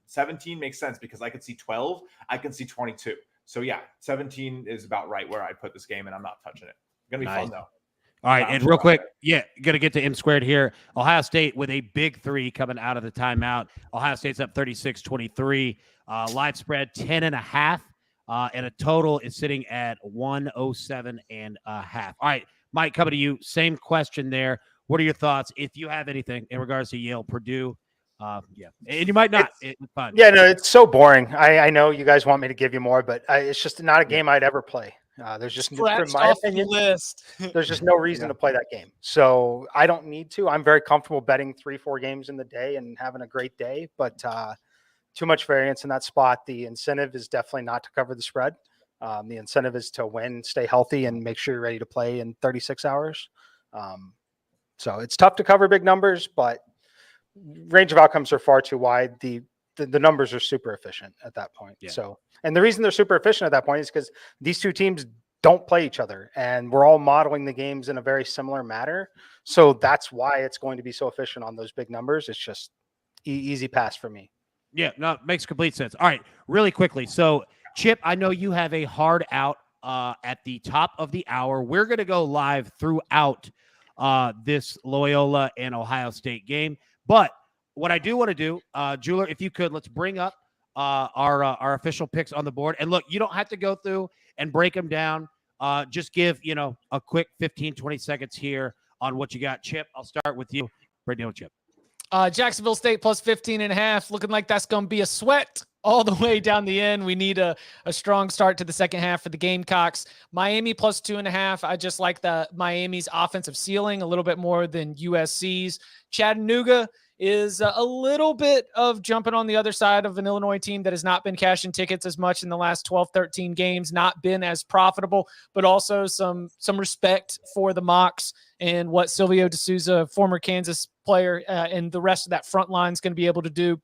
17 makes sense because I could see 12, I can see 22. So yeah, 17 is about right where I put this game, and I'm not touching it. It's gonna be fun though. All right, and real quick, going to get to M squared here. Ohio State with a big 3 coming out of the timeout. Ohio State's up 36-23. Live spread 10.5. And a total is sitting at 107.5. All right, Mike, coming to you. Same question there. What are your thoughts, if you have anything, in regards to Yale, Purdue? And you might not. It's fun. Yeah, no, it's so boring. I know you guys want me to give you more, but it's just not a game I'd ever play. There's just, from my opinion, there's just no reason to play that game. So I don't need to. I'm very comfortable betting 3-4 games in the day and having a great day, but too much variance in that spot. The incentive is definitely not to cover the spread. The incentive is to win, stay healthy, and make sure you're ready to play in 36 hours. So it's tough to cover big numbers, but range of outcomes are far too wide. The numbers are super efficient at that point. Yeah. So, and the reason they're super efficient at that point is because these two teams don't play each other, and we're all modeling the games in a very similar manner. So that's why it's going to be so efficient on those big numbers. It's just easy pass for me. Yeah, no, it makes complete sense. All right, really quickly. So, Chip, I know you have a hard out at the top of the hour. We're going to go live throughout this Loyola and Ohio State game. But what I do want to do, Jeweler, if you could, let's bring up our official picks on the board. And look, you don't have to go through and break them down. Just give, a quick 15, 20 seconds here on what you got. Chip, I'll start with you. Break down, Chip. Jacksonville State plus 15.5. Looking like that's going to be a sweat all the way down the end. We need a strong start to the second half for the Gamecocks. Miami plus 2.5. I just like the Miami's offensive ceiling a little bit more than USC's. Chattanooga is a little bit of jumping on the other side of an Illinois team that has not been cashing tickets as much in the last 12, 13 games, not been as profitable, but also some respect for the Mocs and what Silvio D'Souza, former Kansas player, and the rest of that front line is going to be able to do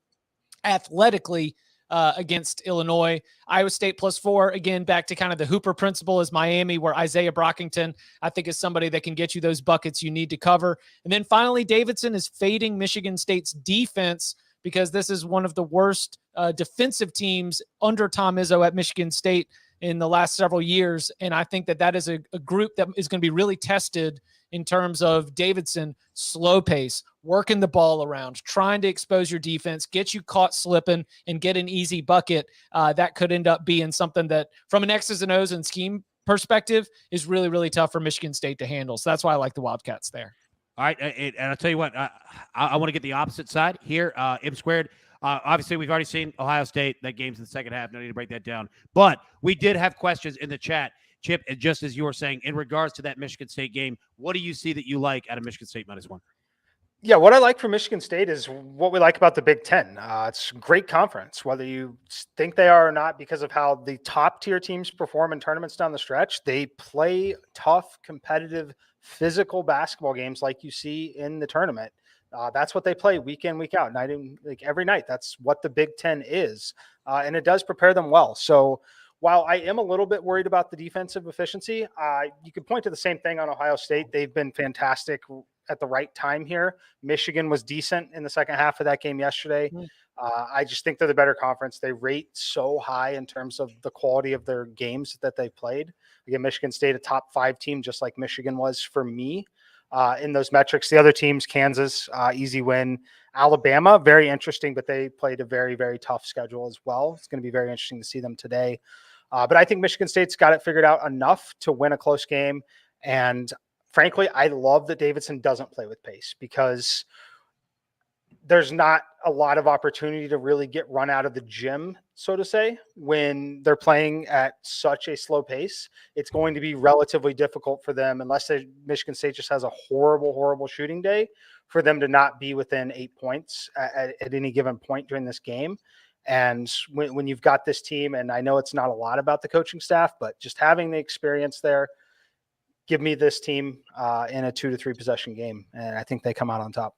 athletically against Illinois. Iowa State plus 4, again, back to kind of the Hooper principle is Miami, where Isaiah Brockington, I think, is somebody that can get you those buckets you need to cover. And then finally, Davidson is fading Michigan State's defense because this is one of the worst defensive teams under Tom Izzo at Michigan State in the last several years. And I think that is a group that is going to be really tested in terms of Davidson, slow pace, working the ball around, trying to expose your defense, get you caught slipping, and get an easy bucket. That could end up being something that, from an X's and O's and scheme perspective, is really, really tough for Michigan State to handle. So that's why I like the Wildcats there. All right, and I'll tell you what, I want to get the opposite side here. M squared. Obviously, we've already seen Ohio State. That game's in the second half. No need to break that down. But we did have questions in the chat. Chip, and just as you were saying, in regards to that Michigan State game, what do you see that you like out of Michigan State -1? Yeah, what I like for Michigan State is what we like about the Big Ten. It's a great conference, whether you think they are or not, because of how the top tier teams perform in tournaments down the stretch. They play tough, competitive, physical basketball games like you see in the tournament. That's what they play week in, week out, every night. That's what the Big Ten is, and it does prepare them well. So while I am a little bit worried about the defensive efficiency, you could point to the same thing on Ohio State. They've been fantastic at the right time here. Michigan was decent in the second half of that game yesterday. I just think they're the better conference. They rate so high in terms of the quality of their games that they've played. Again, Michigan State, a top 5 team, just like Michigan was for me in those metrics. The other teams, Kansas, easy win. Alabama, very interesting, but they played a very, very tough schedule as well. It's going to be very interesting to see them today. But I think Michigan State's got it figured out enough to win a close game. And frankly, I love that Davidson doesn't play with pace because there's not a lot of opportunity to really get run out of the gym, so to say, when they're playing at such a slow pace. It's going to be relatively difficult for them, unless Michigan State just has a horrible, horrible shooting day, for them to not be within 8 points at any given point during this game. And when you've got this team, and I know it's not a lot about the coaching staff, but just having the experience there, give me this team in a 2 to 3 possession game, and I think they come out on top.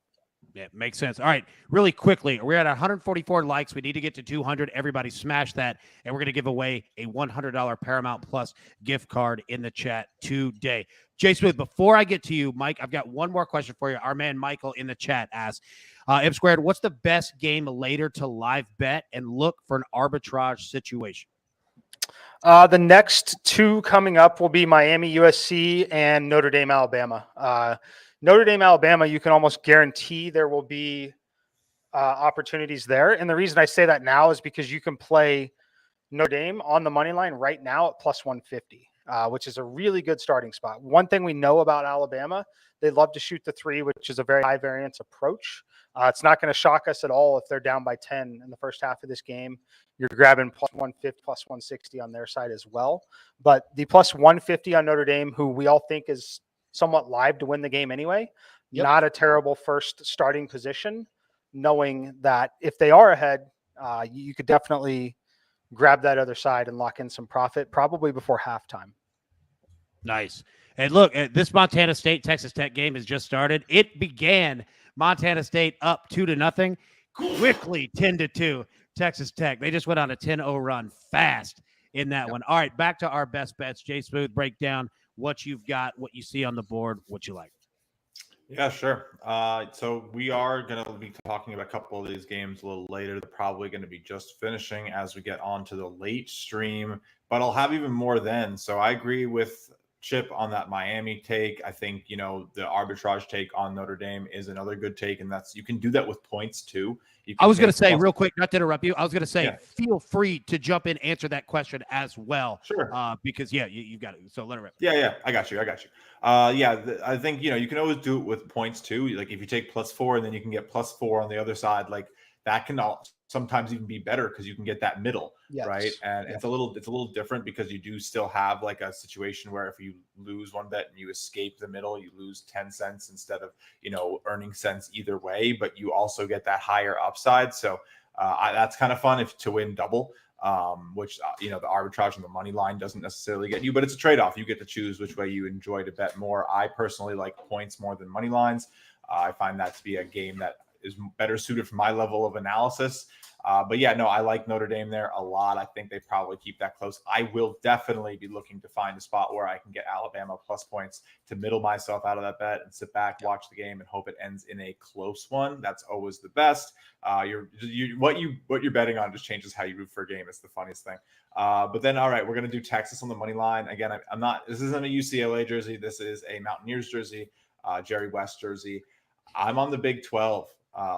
Yeah, makes sense. All right, really quickly, we're at 144 likes. We need to get to 200. Everybody smash that, and we're going to give away a $100 Paramount Plus gift card in the chat today. Jay Smooth, before I get to you, Mike, I've got one more question for you. Our man Michael in the chat asks, M Squared, what's the best game later to live bet and look for an arbitrage situation? The next 2 coming up will be Miami, USC, and Notre Dame, Alabama. Notre Dame, Alabama, you can almost guarantee there will be opportunities there. And the reason I say that now is because you can play Notre Dame on the money line right now at plus 150, which is a really good starting spot. One thing we know about Alabama, they love to shoot the 3, which is a very high variance approach. It's not going to shock us at all if they're down by 10 in the first half of this game. You're grabbing plus 150, plus 160 on their side as well. But the plus 150 on Notre Dame, who we all think is somewhat live to win the game anyway, not a terrible first starting position, knowing that if they are ahead, you could definitely grab that other side and lock in some profit probably before halftime. Nice. And look, this Montana State Texas Tech game has just started. It began Montana State up 2-0, quickly 10-2 Texas Tech. They just went on a 10-0 run fast in that one. All right, back to our best bets. Jay Smooth, break down what you've got, what you see on the board, what you like. Yeah, sure. So we are going to be talking about a couple of these games a little later. They're probably going to be just finishing as we get on to the late stream, but I'll have even more then. So I agree with Chip on that Miami take. I think, the arbitrage take on Notre Dame is another good take, and you can do that with points too. I was going to say real quick, not to interrupt you, I was going to say, feel free to jump in, answer that question as well. Sure. Because you've got it. So let it rip. Yeah. I got you. I think, you can always do it with points too. Like if you take +4 and then you can get +4 on the other side, like that can sometimes even be better because you can get that middle, right? And it's a little different because you do still have like a situation where if you lose one bet and you escape the middle, you lose 10 cents instead of, earning cents either way, but you also get that higher upside. So that's kind of fun to win double, which, the arbitrage on the money line doesn't necessarily get you, but it's a trade-off. You get to choose which way you enjoy to bet more. I personally like points more than money lines. I find that to be a game that is better suited for my level of analysis. But I like Notre Dame there a lot. I think they probably keep that close. I will definitely be looking to find a spot where I can get Alabama plus points to middle myself out of that bet and sit back, watch the game, and hope it ends in a close one. That's always the best. What you're betting on just changes how you root for a game. It's the funniest thing. But then, all right, we're going to do Texas on the money line. Again, this isn't a UCLA jersey. This is a Mountaineers jersey, Jerry West jersey. I'm on the Big 12.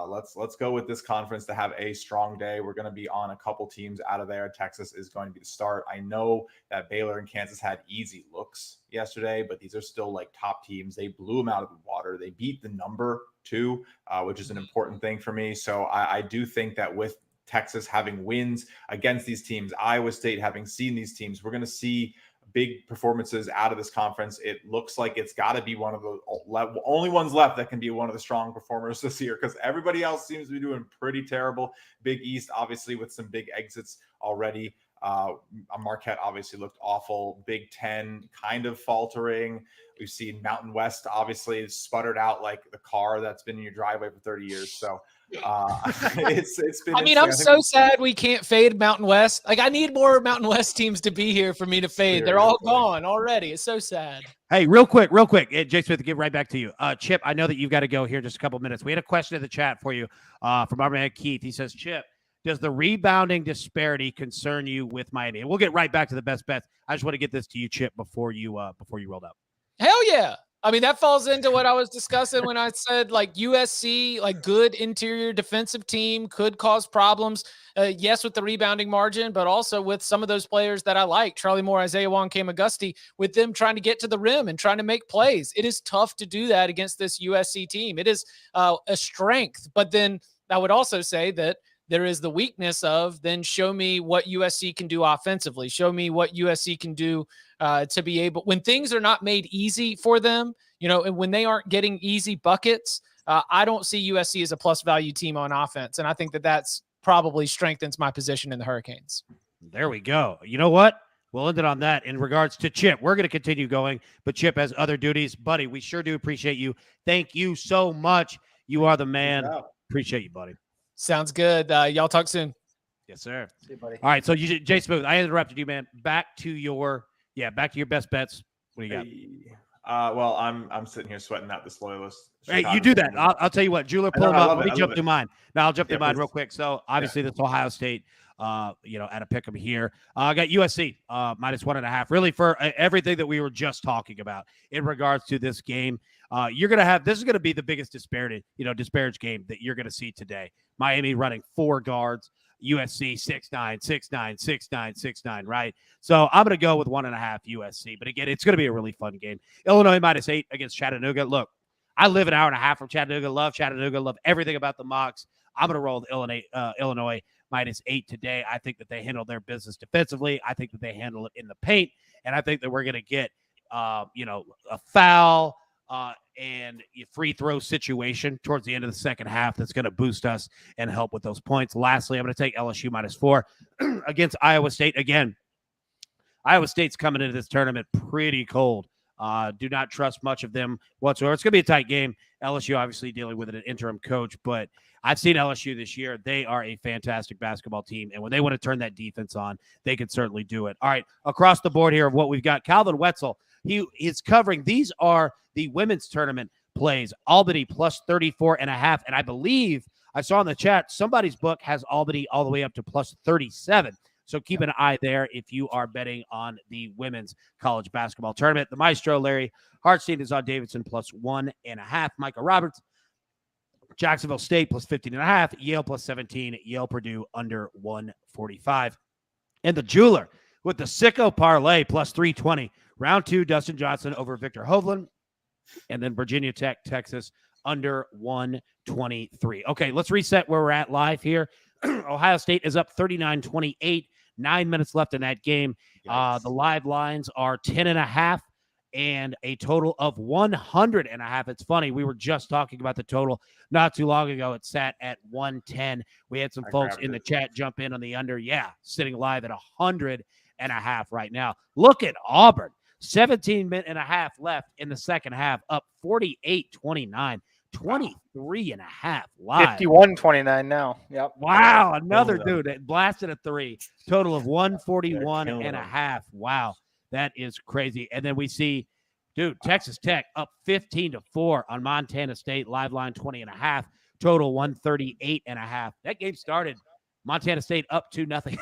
Let's go with this conference to have a strong day. We're going to be on a couple teams out of there. Texas is going to be the start. I know that Baylor and Kansas had easy looks yesterday, but these are still like top teams. They blew them out of the water. They beat the number 2, which is an important thing for me. So I do think that with Texas having wins against these teams, Iowa State having seen these teams, we're going to see big performances out of this conference. It looks like it's got to be one of the only ones left that can be one of the strong performers this year, because everybody else seems to be doing pretty terrible. Big East, obviously, with some big exits already. Marquette obviously looked awful. Big Ten kind of faltering. We've seen Mountain West obviously sputtered out like the car that's been in your driveway for 30 years. So it's been. I mean, I'm so sad we can't fade Mountain West. Like, I need more Mountain West teams to be here for me to fade. They're all gone already. It's so sad. Hey, real quick. Jay Smith, give right back to you. Chip, I know that you've got to go here in just a couple minutes. We had a question in the chat for you from our man Keith. He says, Chip, does the rebounding disparity concern you with Miami? And we'll get right back to the best bets. I just want to get this to you, Chip, before you rolled up. Hell yeah. I mean, that falls into what I was discussing when I said, like, USC, like, good interior defensive team could cause problems. Yes, with the rebounding margin, but also with some of those players that I like, Charlie Moore, Isaiah Wong, Cam Auguste, with them trying to get to the rim and trying to make plays. It is tough to do that against this USC team. It is a strength. But then I would also say that there is the weakness of then show me what USC can do offensively. Show me what USC can do to be able, when things are not made easy for them, and when they aren't getting easy buckets, I don't see USC as a plus value team on offense. And I think that that's probably strengthens my position in the Hurricanes. There we go. You know what? We'll end it on that. In regards to Chip, we're going to continue going, but Chip has other duties. Buddy, we sure do appreciate you. Thank you so much. You are the man. Appreciate you, buddy. Sounds good. Y'all talk soon. Yes, sir. See you, buddy. All right. So, Jay Smooth, I interrupted you, man. Back to your best bets. What do you got? Well, I'm sitting here sweating out this Loyalist. Hey, you do that. I'll tell you what. Jeweler, pull them up. Let me jump through mine. Now, I'll jump through mine real quick. So, obviously, this Ohio State, at a pick 'em here. I got USC minus 1.5. Really, for everything that we were just talking about in regards to this game. You're going to have, this is going to be the biggest disparage game that you're going to see today. Miami running 4 guards, USC 6'9", 6'9", 6'9", 6'9", right? So I'm going to go with 1.5 USC. But again, it's going to be a really fun game. Illinois minus 8 against Chattanooga. Look, I live an hour and a half from Chattanooga. Love Chattanooga. Love everything about the Mocs. I'm going to roll with Illinois minus 8 today. I think that they handle their business defensively. I think that they handle it in the paint. And I think that we're going to get, a foul, and a free throw situation towards the end of the second half that's going to boost us and help with those points. Lastly, I'm going to take LSU minus 4 against Iowa State. Again, Iowa State's coming into this tournament pretty cold. Do not trust much of them whatsoever. It's going to be a tight game. LSU obviously dealing with an interim coach, but I've seen LSU this year. They are a fantastic basketball team, and when they want to turn that defense on, they can certainly do it. All right, across the board here of what we've got, Calvin Wetzel, he is covering. These are the women's tournament plays. Albany plus 34.5, and I believe I saw in the chat somebody's book has Albany all the way up to plus 37. So keep an eye there if you are betting on the women's college basketball tournament. The Maestro, Larry Hartstein, is on Davidson plus 1.5. Micah Roberts, Jacksonville State plus 15.5. Yale plus 17. Yale Purdue under 145. And the Jeweler with the Sicko parlay plus 320. Round 2, Dustin Johnson over Victor Hovland. And then Virginia Tech, Texas under 123. Okay, let's reset where we're at live here. Ohio State is up 39-28. 9 minutes left in that game. The live lines are 10.5 and a total of 100.5. It's funny. We were just talking about the total not too long ago. It sat at 110. We had some folks in the chat jump in on the under. Yeah, sitting live at 100.5 right now. Look at Auburn. 17.5 left in the second half, up 48-29. 23.5 live. 51-29 now. Yep. Wow. Another dude that blasted a 3. Total of 141.5. Wow. That is crazy. And then we see, Texas Tech up 15-4 on Montana State. Live line 20.5. Total 138.5. That game started. Montana State up 2-0.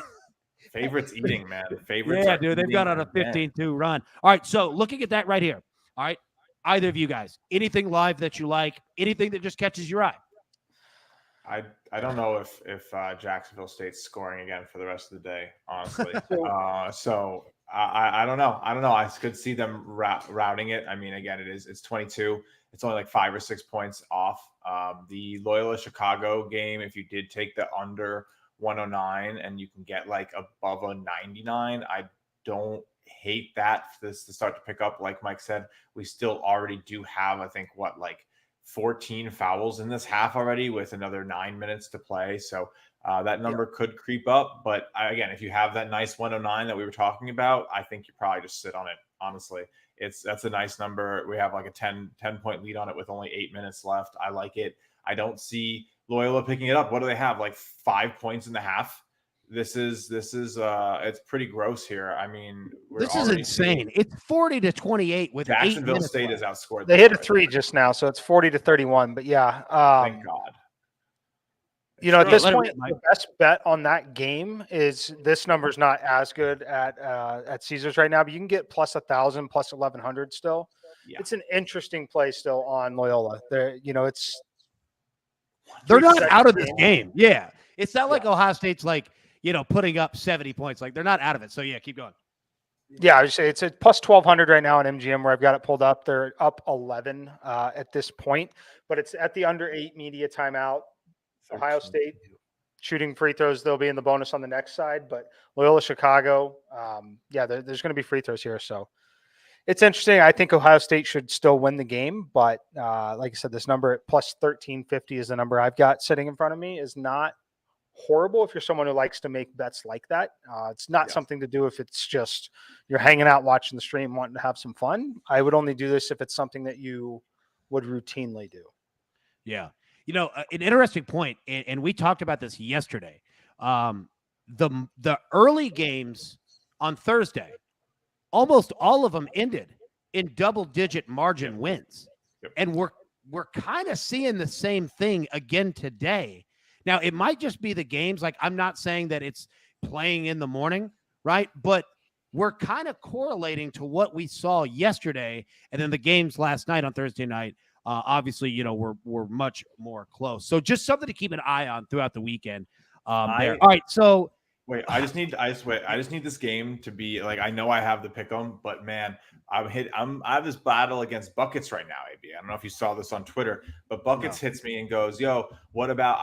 Favorites eating, man. Favorites. Yeah, dude. They've got on a 15-2 run. All right. So looking at that right here. All right. Either of you guys, anything live that you like, anything that just catches your eye? I don't know if Jacksonville State's scoring again for the rest of the day, honestly. So I don't know. I could see them routing it. I mean, again, it's 22. It's only like 5 or 6 points off. The Loyola Chicago game, if you did take the under 109 and you can get like above a 99, I don't hate that for this to start to pick up. Like Mike said, we still already do have, I think, 14 fouls in this half already with another 9 minutes to play. So that number could creep up. But again, if you have that nice 109 that we were talking about, I think you probably just sit on it. Honestly, that's a nice number. We have like a 10 point lead on it with only 8 minutes left. I like it. I don't see Loyola picking it up. What do they have? Like 5 points in the half. This is it's pretty gross here. I mean, This is insane. It's 40-28 with Jacksonville State is outscored. They hit a 3 just now, so it's 40-31. But yeah, thank God. You know, at this point, the best bet on that game is this number's not as good at Caesars right now, but you can get plus 1,000, plus 1,100 still. Yeah. It's an interesting play still on Loyola. They're not out of this game. Yeah, it's not like Ohio State's like putting up 70 points. Like they're not out of it. So yeah, keep going. Yeah, I would say it's a plus 1,200 right now on MGM where I've got it pulled up. They're up 11 at this point, but it's at the under 8 media timeout. Ohio State shooting free throws. They'll be in the bonus on the next side, but Loyola Chicago, there's going to be free throws here. So it's interesting. I think Ohio State should still win the game, but like I said, this number at plus 1350 is the number I've got sitting in front of me. Is not horrible if you're someone who likes to make bets like that. It's not something to do if it's just you're hanging out watching the stream wanting to have some fun. I would only do this if it's something that you would routinely do. Yeah. An interesting point, and we talked about this yesterday. The early games on Thursday, almost all of them ended in double-digit margin wins, and we're kind of seeing the same thing again today. Now, it might just be the games. Like, I'm not saying that it's playing in the morning, right? But we're kind of correlating to what we saw yesterday, and then the games last night on Thursday night. Obviously, we're much more close. So just something to keep an eye on throughout the weekend. All right. So wait, I just need this game to be like, I know I have the pick 'em, but man, I have this battle against Buckets right now, AB. I don't know if you saw this on Twitter, but Buckets hits me and goes, yo, what about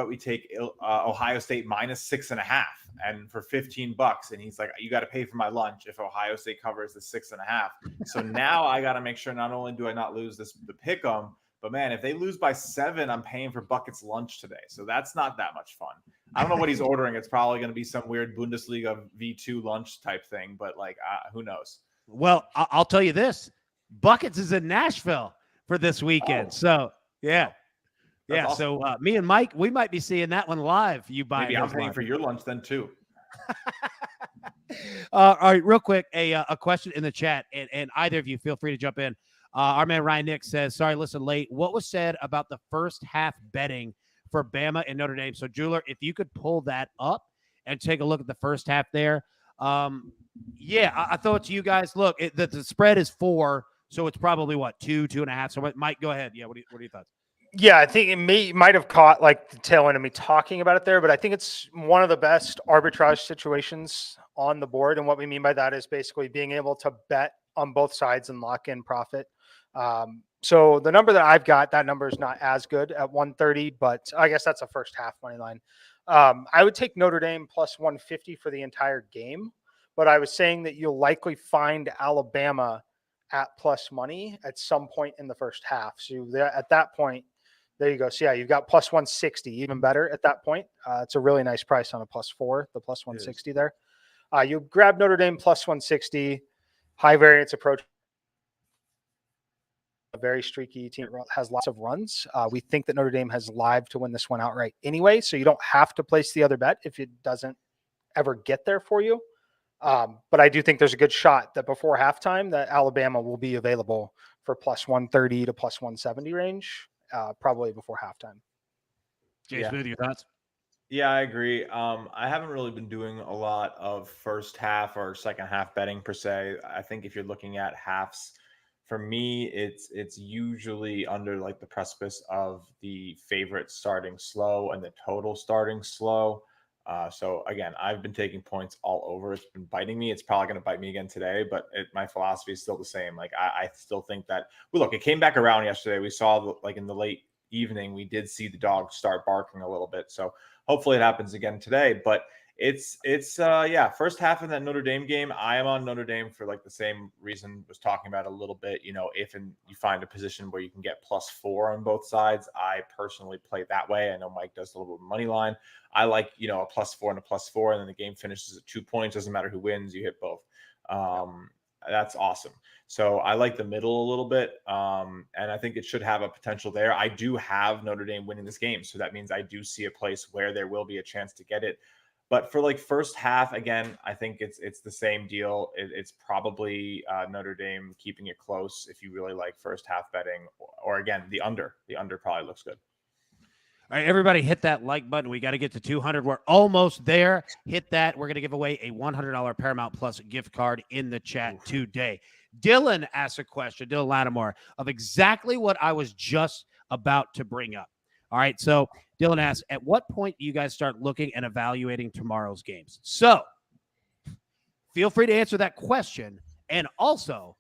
we take Ohio State minus 6.5 and for $15, and he's like, you got to pay for my lunch if Ohio State covers the 6.5. So now I got to make sure not only do I not lose the pick 'em, but man, if they lose by 7, I'm paying for Buckets lunch today. So that's not that much fun. I don't know what he's ordering. It's probably going to be some weird Bundesliga V2 lunch type thing, but like, who knows? Well, I'll tell you this. Buckets is in Nashville for this weekend. So, yeah. Yeah, awesome. So me and Mike, we might be seeing that one live. Maybe I'm paying for your lunch then too. All right, real quick, a question in the chat, and either of you feel free to jump in. Our man Ryan Nick says, sorry, listen late. What was said about the first half betting for Bama and Notre Dame? So, Jeweler, if you could pull that up and take a look at the first half there. I throw it to you guys. Look, the spread is 4, so it's probably, 2.5. So, Mike, go ahead. Yeah, what are your thoughts? Yeah, I think it might have caught like the tail end of me talking about it there, but I think it's one of the best arbitrage situations on the board. And what we mean by that is basically being able to bet on both sides and lock in profit. So the number that I've got, that number is not as good at 130, but I guess that's a first half money line. I would take Notre Dame plus 150 for the entire game, but I was saying that you'll likely find Alabama at plus money at some point in the first half. So at that point, there you go. So yeah, you've got plus 160, even better at that point. It's a really nice price on a plus 4, the plus 160 there. You grab Notre Dame plus 160, high variance approach. A very streaky team, has lots of runs. We think that Notre Dame has live to win this one outright anyway, so you don't have to place the other bet if it doesn't ever get there for you. But I do think there's a good shot that before halftime that Alabama will be available for plus 130 to plus 170 range, probably before halftime. Jay Smooth, your thoughts? Yeah, I agree. I haven't really been doing a lot of first half or second half betting per se. I think if you're looking at halves, for me, it's usually under like the precipice of the favorite starting slow and the total starting slow. So again, I've been taking points all over. It's been biting me. It's probably going to bite me again today, but my philosophy is still the same. Like I still think that, well, look, it came back around yesterday. We saw like in the late evening, we did see the dog start barking a little bit. So hopefully it happens again today. But It's first half of that Notre Dame game. I am on Notre Dame for like the same reason was talking about a little bit. You you find a position where you can get +4 on both sides. I personally play that way. I know Mike does a little bit of money line. I like, a +4 and a +4, and then the game finishes at 2 points. Doesn't matter who wins, you hit both. That's awesome. So I like the middle a little bit. And I think it should have a potential there. I do have Notre Dame winning this game. So that means I do see a place where there will be a chance to get it. But for like first half, again, I think it's the same deal. It's probably Notre Dame keeping it close if you really like first half betting, or again, the under. The under probably looks good. All right, everybody hit that like button. We got to get to 200. We're almost there. Hit that. We're going to give away a $100 Paramount Plus gift card in the chat today. Dylan asked a question, Dylan Lattimore, of exactly what I was just about to bring up. All right, so Dylan asks, at what point do you guys start looking and evaluating tomorrow's games? So feel free to answer that question. And also,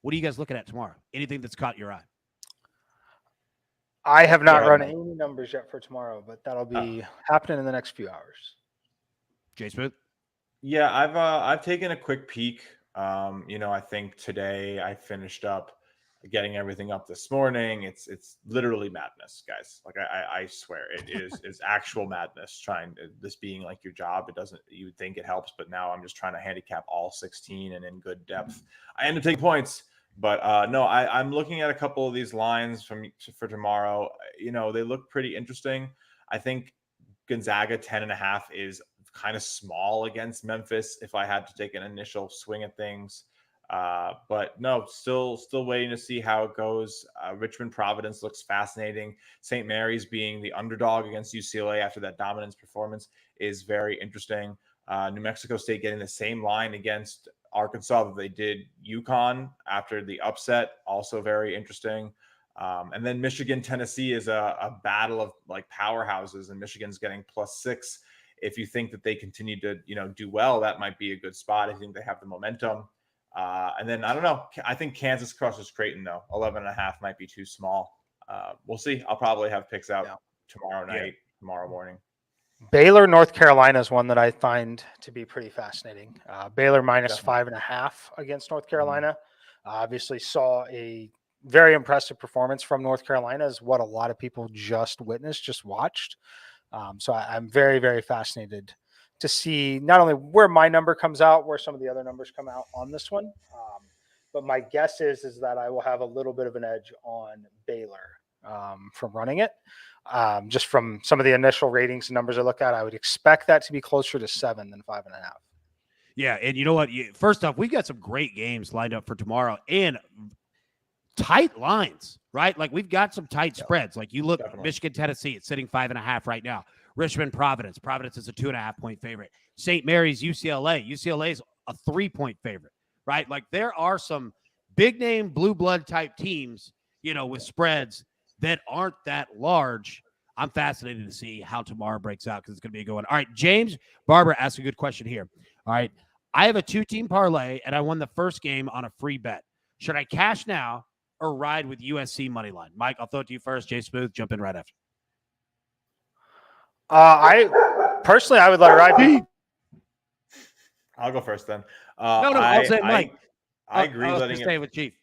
what are you guys looking at tomorrow? Anything that's caught your eye? I have not run any numbers yet for tomorrow, but that'll be happening in the next few hours. Jay Smooth? Yeah, I've taken a quick peek. I think today I finished up getting everything up this morning. It's literally madness, guys. Like I swear it is actual madness. This being like your job, you would think it helps, but now I'm just trying to handicap all 16 and in good depth. I end up taking points. But no, I'm looking at a couple of these lines for tomorrow. They look pretty interesting. I think Gonzaga 10.5 is kind of small against Memphis if I had to take an initial swing at things. But no, still waiting to see how it goes. Richmond Providence looks fascinating. St. Mary's being the underdog against UCLA after that dominance performance is very interesting. New Mexico State getting the same line against Arkansas that they did UConn after the upset, also very interesting. And then Michigan, Tennessee is a battle of like powerhouses, and Michigan's getting +6. If you think that they continue to, do well, that might be a good spot. I think they have the momentum. And then I don't know. I think Kansas crushes Creighton though. 11.5 might be too small. We'll see. I'll probably have picks out tomorrow night, tomorrow morning. Baylor, North Carolina is one that I find to be pretty fascinating. Baylor -5.5 against North Carolina. Obviously saw a very impressive performance from North Carolina, is what a lot of people just watched. So I'm very, very fascinated to see not only where my number comes out, where some of the other numbers come out on this one. But my guess is that I will have a little bit of an edge on Baylor from running it. Just from some of the initial ratings and numbers I look at, I would expect that to be closer to 7 than 5.5. Yeah, and you know what? First off, we've got some great games lined up for tomorrow and tight lines, right? Like we've got some tight spreads. Like you look, Michigan, Tennessee, it's sitting 5.5 right now. Richmond, Providence. Providence is a 2.5-point favorite. St. Mary's, UCLA. UCLA is a 3-point favorite, right? Like there are some big name blue blood type teams, with spreads that aren't that large. I'm fascinated to see how tomorrow breaks out because it's going to be a good one. All right, James Barber asked a good question here. All right, I have a 2-team parlay, and I won the first game on a free bet. Should I cash now or ride with USC money line? Mike, I'll throw it to you first. Jay Smooth, jump in right after. I would let it ride. I'll go first then. I'll say Mike. I agree. I was staying with Chief.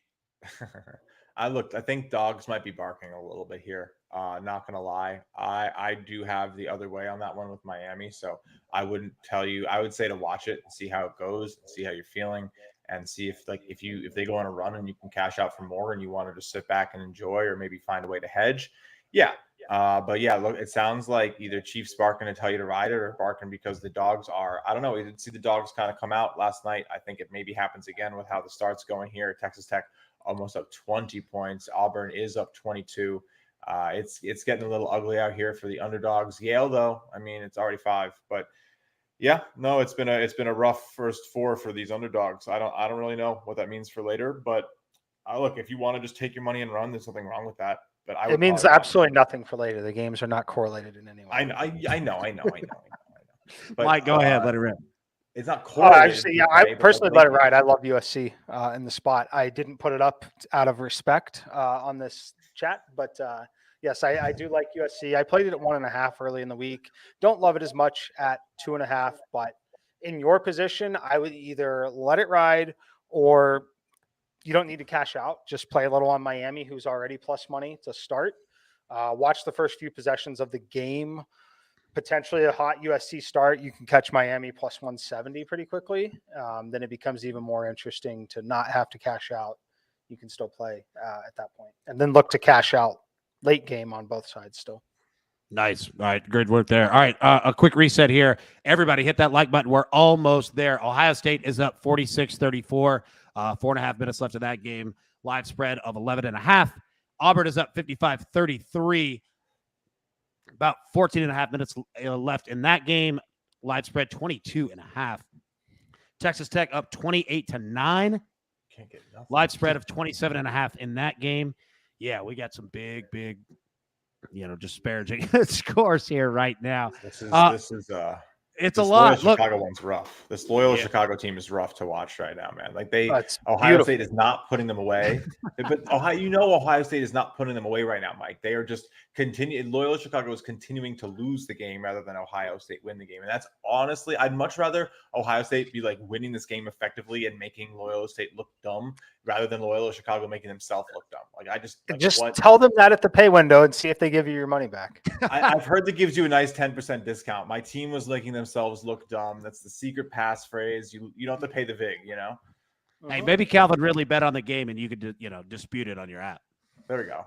I think dogs might be barking a little bit here. Not gonna lie, I do have the other way on that one with Miami, so I wouldn't tell you. I would say to watch it and see how it goes, and see how you're feeling, and see if they go on a run and you can cash out for more, and you want to just sit back and enjoy, or maybe find a way to hedge. Yeah. But yeah, look, it sounds like either Chiefs barking to tell you to ride it, or barking because the dogs are. I don't know. We did see the dogs kind of come out last night. I think it maybe happens again with how the start's going here. Texas Tech almost up 20 points. Auburn is up 22. It's getting a little ugly out here for the underdogs. Yale, though, I mean, it's already 5. But yeah, no, it's been a rough first 4 for these underdogs. I don't really know what that means for later. But look, if you want to just take your money and run, there's nothing wrong with that. But it means absolutely nothing for later. The games are not correlated in any way. I know. But, Mike, go ahead, let it rip. It's not correlated. I personally let it ride. I love USC in the spot. I didn't put it up out of respect on this chat, but Yes, I do like USC. I played it at 1.5 early in the week. Don't love it as much at 2.5, but in your position, I would either let it ride or you don't need to cash out. Just play a little on Miami, who's already plus money to start. Watch the first few possessions of the game. Potentially a hot USC start. You can catch Miami plus 170 pretty quickly. Then it becomes even more interesting to not have to cash out. You can still play at that point, and then look to cash out late game on both sides still. Nice. All right. Good work there. All right. A quick reset here. Everybody hit that like button. We're almost there. Ohio State is up 46-34. 4.5 minutes left in that game. Live spread of 11.5. Auburn is up 55-33. About 14.5 minutes left in that game. Live spread 22.5. Texas Tech up 28-9. Can't get nothing. Live spread of 27.5 in that game. Yeah, we got some big, disparaging scores here right now. This is It's a this lot. Loyola Chicago one's rough. This Loyola Chicago team is rough to watch right now, man. Like Ohio beautiful. State is not putting them away. But Ohio State is not putting them away right now, Mike. They are just continuing. Loyola Chicago is continuing to lose the game rather than Ohio State win the game. And that's honestly, I'd much rather Ohio State be like winning this game effectively and making Loyola State look dumb rather than Loyola Chicago making themselves look dumb. Like I just tell them that at the pay window and see if they give you your money back. I've heard that gives you a nice 10% discount. My team was making themselves look dumb. That's the secret passphrase. You don't have to pay the VIG, you know? Hey, maybe Calvin really bet on the game and you could, dispute it on your app. There we go.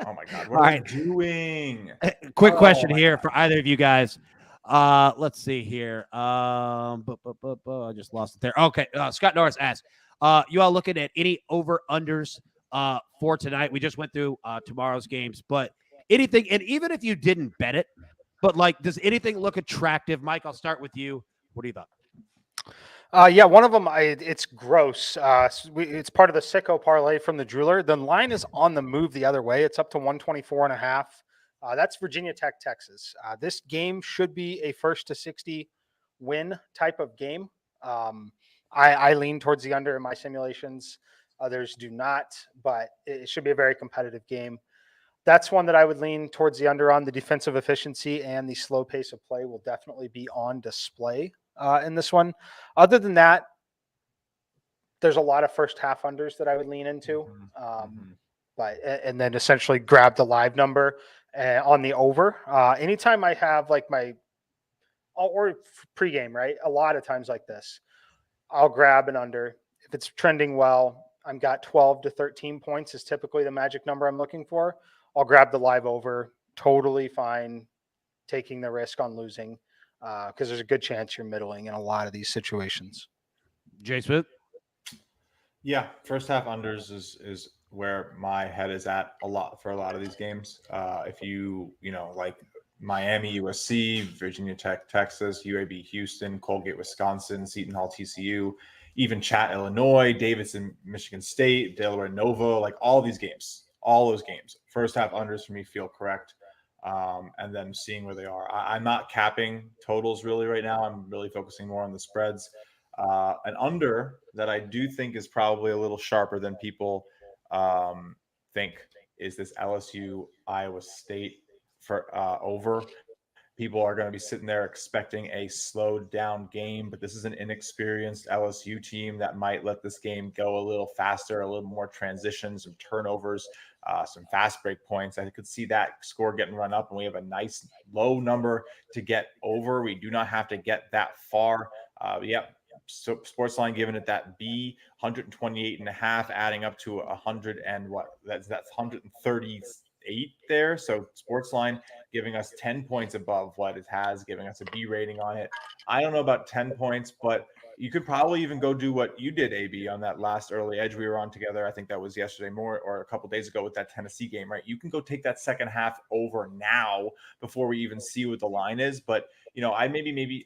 Oh my God. What are you doing? Quick question here for either of you guys. Let's see here. I just lost it there. Okay. Scott Norris asks, you all looking at any over-unders for tonight? We just went through tomorrow's games, but anything, and even if you didn't bet it, but like, does anything look attractive? Mike, I'll start with you. What do you thought? Yeah, one of them, it's gross. It's part of the sicko parlay from the jeweler. The line is on the move the other way. It's up to 124.5. That's Virginia Tech, Texas. This game should be a 1st to 60 win type of game. I lean towards the under in my simulations. Others do not, but it should be a very competitive game. That's one that I would lean towards the under on. The defensive efficiency and the slow pace of play will definitely be on display in this one. Other than that, there's a lot of first half unders that I would lean into. But and then essentially grab the live number on the over. Anytime I have like or pregame, right? A lot of times like this, I'll grab an under. If it's trending well, I've got 12 to 13 points is typically the magic number I'm looking for. I'll grab the live over. Totally fine taking the risk on losing because there's a good chance you're middling in a lot of these situations. Jay Smith? Yeah, first half unders is where my head is at a lot of these games. If you like Miami, USC, Virginia Tech, Texas, UAB, Houston, Colgate, Wisconsin, Seton Hall, TCU, even Chat, Illinois, Davidson, Michigan State, Delaware, Nova, like all those games, first half unders for me feel correct. And then seeing where they are. I'm not capping totals really right now. I'm really focusing more on the spreads. An under that I do think is probably a little sharper than people think is this LSU Iowa State for over. People are going to be sitting there expecting a slowed down game, but this is an inexperienced LSU team that might let this game go a little faster, a little more transitions, some turnovers, some fast break points. I could see that score getting run up, and we have a nice low number to get over. We do not have to get that far. So SportsLine giving it that B, 128.5, adding up to 100 and what? That's 138 there. So SportsLine giving us 10 points above what it has, giving us a B rating on it. I don't know about 10 points, but you could probably even go do what you did, AB, on that last early edge we were on together. I think that was yesterday or a couple days ago with that Tennessee game, right? You can go take that second half over now before we even see what the line is. But I'd maybe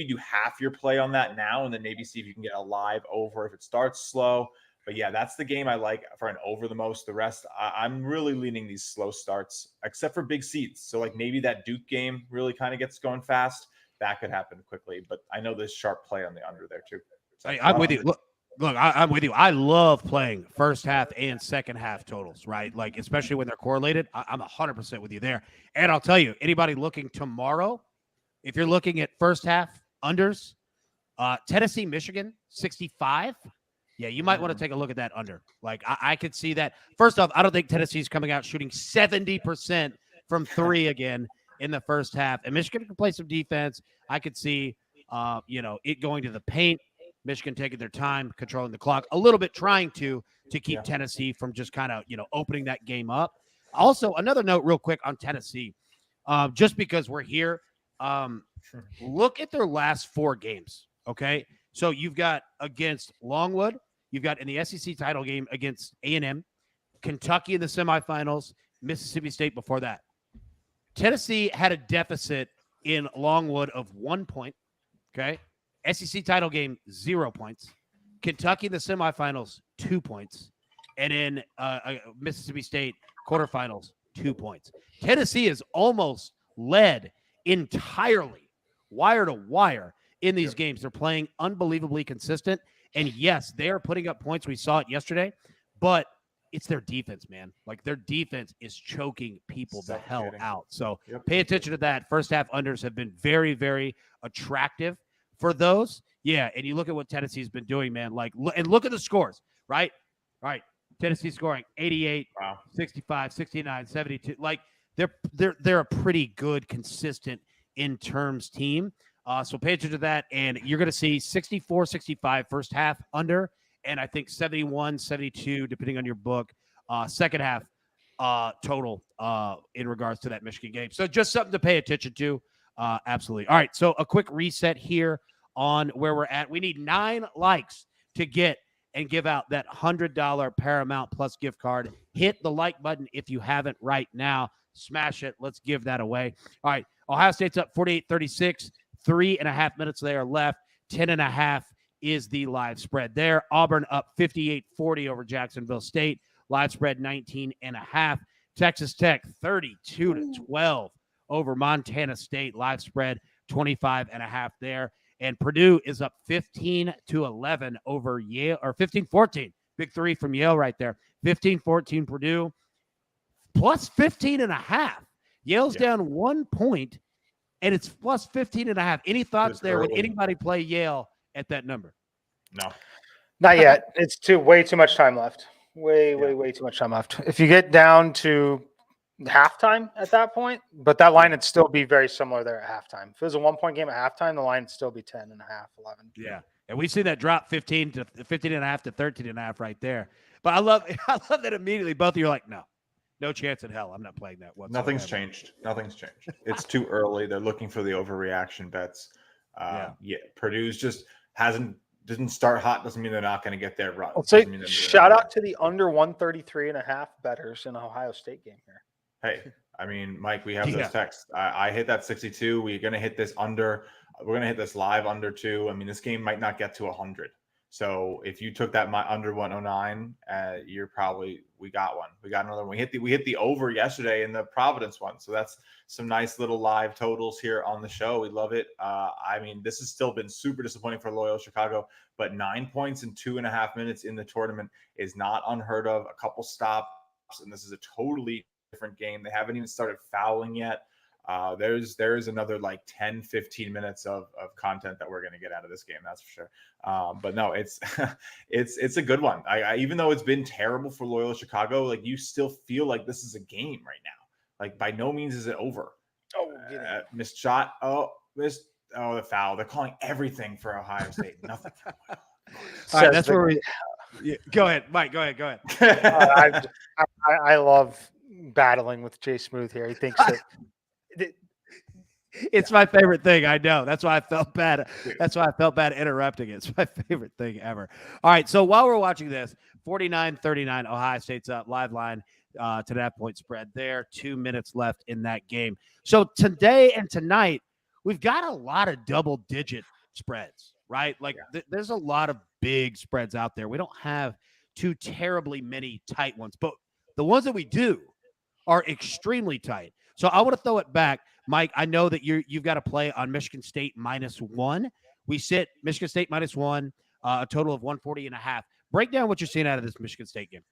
do half your play on that now, and then maybe see if you can get a live over if it starts slow. But yeah, that's the game I like for an over the most. The rest, I'm really leaning these slow starts, except for big seats. So like maybe that Duke game really kind of gets going fast. That could happen quickly. But I know there's sharp play on the under there too. So I'm with you. Look, Look, I'm with you. I love playing first half and second half totals, right? Like, especially when they're correlated. I'm 100% with you there. And I'll tell you, anybody looking tomorrow, if you're looking at first half unders, Tennessee, Michigan, 65. Yeah, you might want to take a look at that under. Like, I could see that. First off, I don't think Tennessee's coming out shooting 70% from three again in the first half. And Michigan can play some defense. I could see, it going to the paint. Michigan taking their time, controlling the clock, a little bit trying to keep Tennessee from just kind of, opening that game up. Also, another note real quick on Tennessee, just because we're here, look at their last 4 games, okay? So you've got against Longwood, you've got in the SEC title game against A&M, Kentucky in the semifinals, Mississippi State before that. Tennessee had a deficit in Longwood of 1 point, okay? SEC title game, 0 points. Kentucky in the semifinals, 2 points. And in Mississippi State quarterfinals, 2 points. Tennessee is almost led entirely, wire to wire, in these games. They're playing unbelievably consistent. And yes, they are putting up points. We saw it yesterday. But it's their defense, man. Like, their defense is choking people the hell out. So pay attention to that. First half unders have been very, very attractive for those. Yeah, and you look at what Tennessee's been doing, man. Like, and look at the scores, right? All right, Tennessee scoring 88, 65, 69, 72. Like, they're a pretty good, consistent in terms team. So pay attention to that, and you're going to see 64, 65 first half under, and I think 71, 72, depending on your book, second half total in regards to that Michigan game. So just something to pay attention to. Absolutely. All right, so a quick reset here on where we're at. We need 9 likes to get and give out that $100 Paramount Plus gift card. Hit the like button if you haven't right now. Smash it. Let's give that away. All right, Ohio State's up 48-36. 3.5 minutes there left. 10.5 is the live spread there. Auburn up 58-40 over Jacksonville State. Live spread 19.5. Texas Tech 32-12 over Montana State. Live spread 25.5 there. And Purdue is up 15-11 over Yale, or 15-14. Big 3 from Yale right there. 15-14 Purdue, plus 15.5. Yale's down 1 point, and it's plus 15.5. Any thoughts there? Would anybody play Yale at that number? No. Not yet. It's way too much time left. Way too much time left. If you get down to halftime at that point, but that line would still be very similar there at halftime. If it was a 1 point game at halftime, the line would still be 10.5, 11. Yeah. And we see that drop 15.5 to 13.5 right there. But I love that immediately both of you are like, no chance in hell. I'm not playing that whatsoever. Nothing's changed. It's too early. They're looking for the overreaction bets. Purdue's just didn't start hot. Doesn't mean they're not going to get their run. Shout out to the under 133.5 bettors in Ohio State game here. Hey, I mean, Mike, we have those texts. I hit that 62. We're going to hit this under. We're going to hit this live under 2. I mean, this game might not get to 100. So if you took that under 109, we got one. We got another one. We hit the over yesterday in the Providence one. So that's some nice little live totals here on the show. We love it. I mean, this has still been super disappointing for Loyola Chicago, but 9 points in 2.5 minutes in the tournament is not unheard of. A couple stops, and this is a totally different game. They haven't even started fouling yet. There's another like 10-15 minutes of content that we're going to get out of this game, that's for sure. But no, it's it's a good one. I even though it's been terrible for Loyola Chicago, like, you still feel like this is a game right now. Like, by no means is it over. Missed shot. The foul. They're calling everything for Ohio State. Nothing for Loyola. All right, that's where we go ahead, Mike. Go ahead. I love battling with Jay Smooth here. He thinks that it's my favorite thing. I know. That's why I felt bad. That's why I felt bad interrupting it. It's my favorite thing ever. All right. So while we're watching this, 49-39, Ohio State's up. Live line to that point spread there. 2 minutes left in that game. So today and tonight, we've got a lot of double-digit spreads, right? Like, there's a lot of big spreads out there. We don't have too terribly many tight ones, but the ones that we do are extremely tight. So I want to throw it back. Mike, I know that you've got to play on Michigan State -1. We sit Michigan State -1. a total of 140.5. Break down what you're seeing out of this Michigan State game.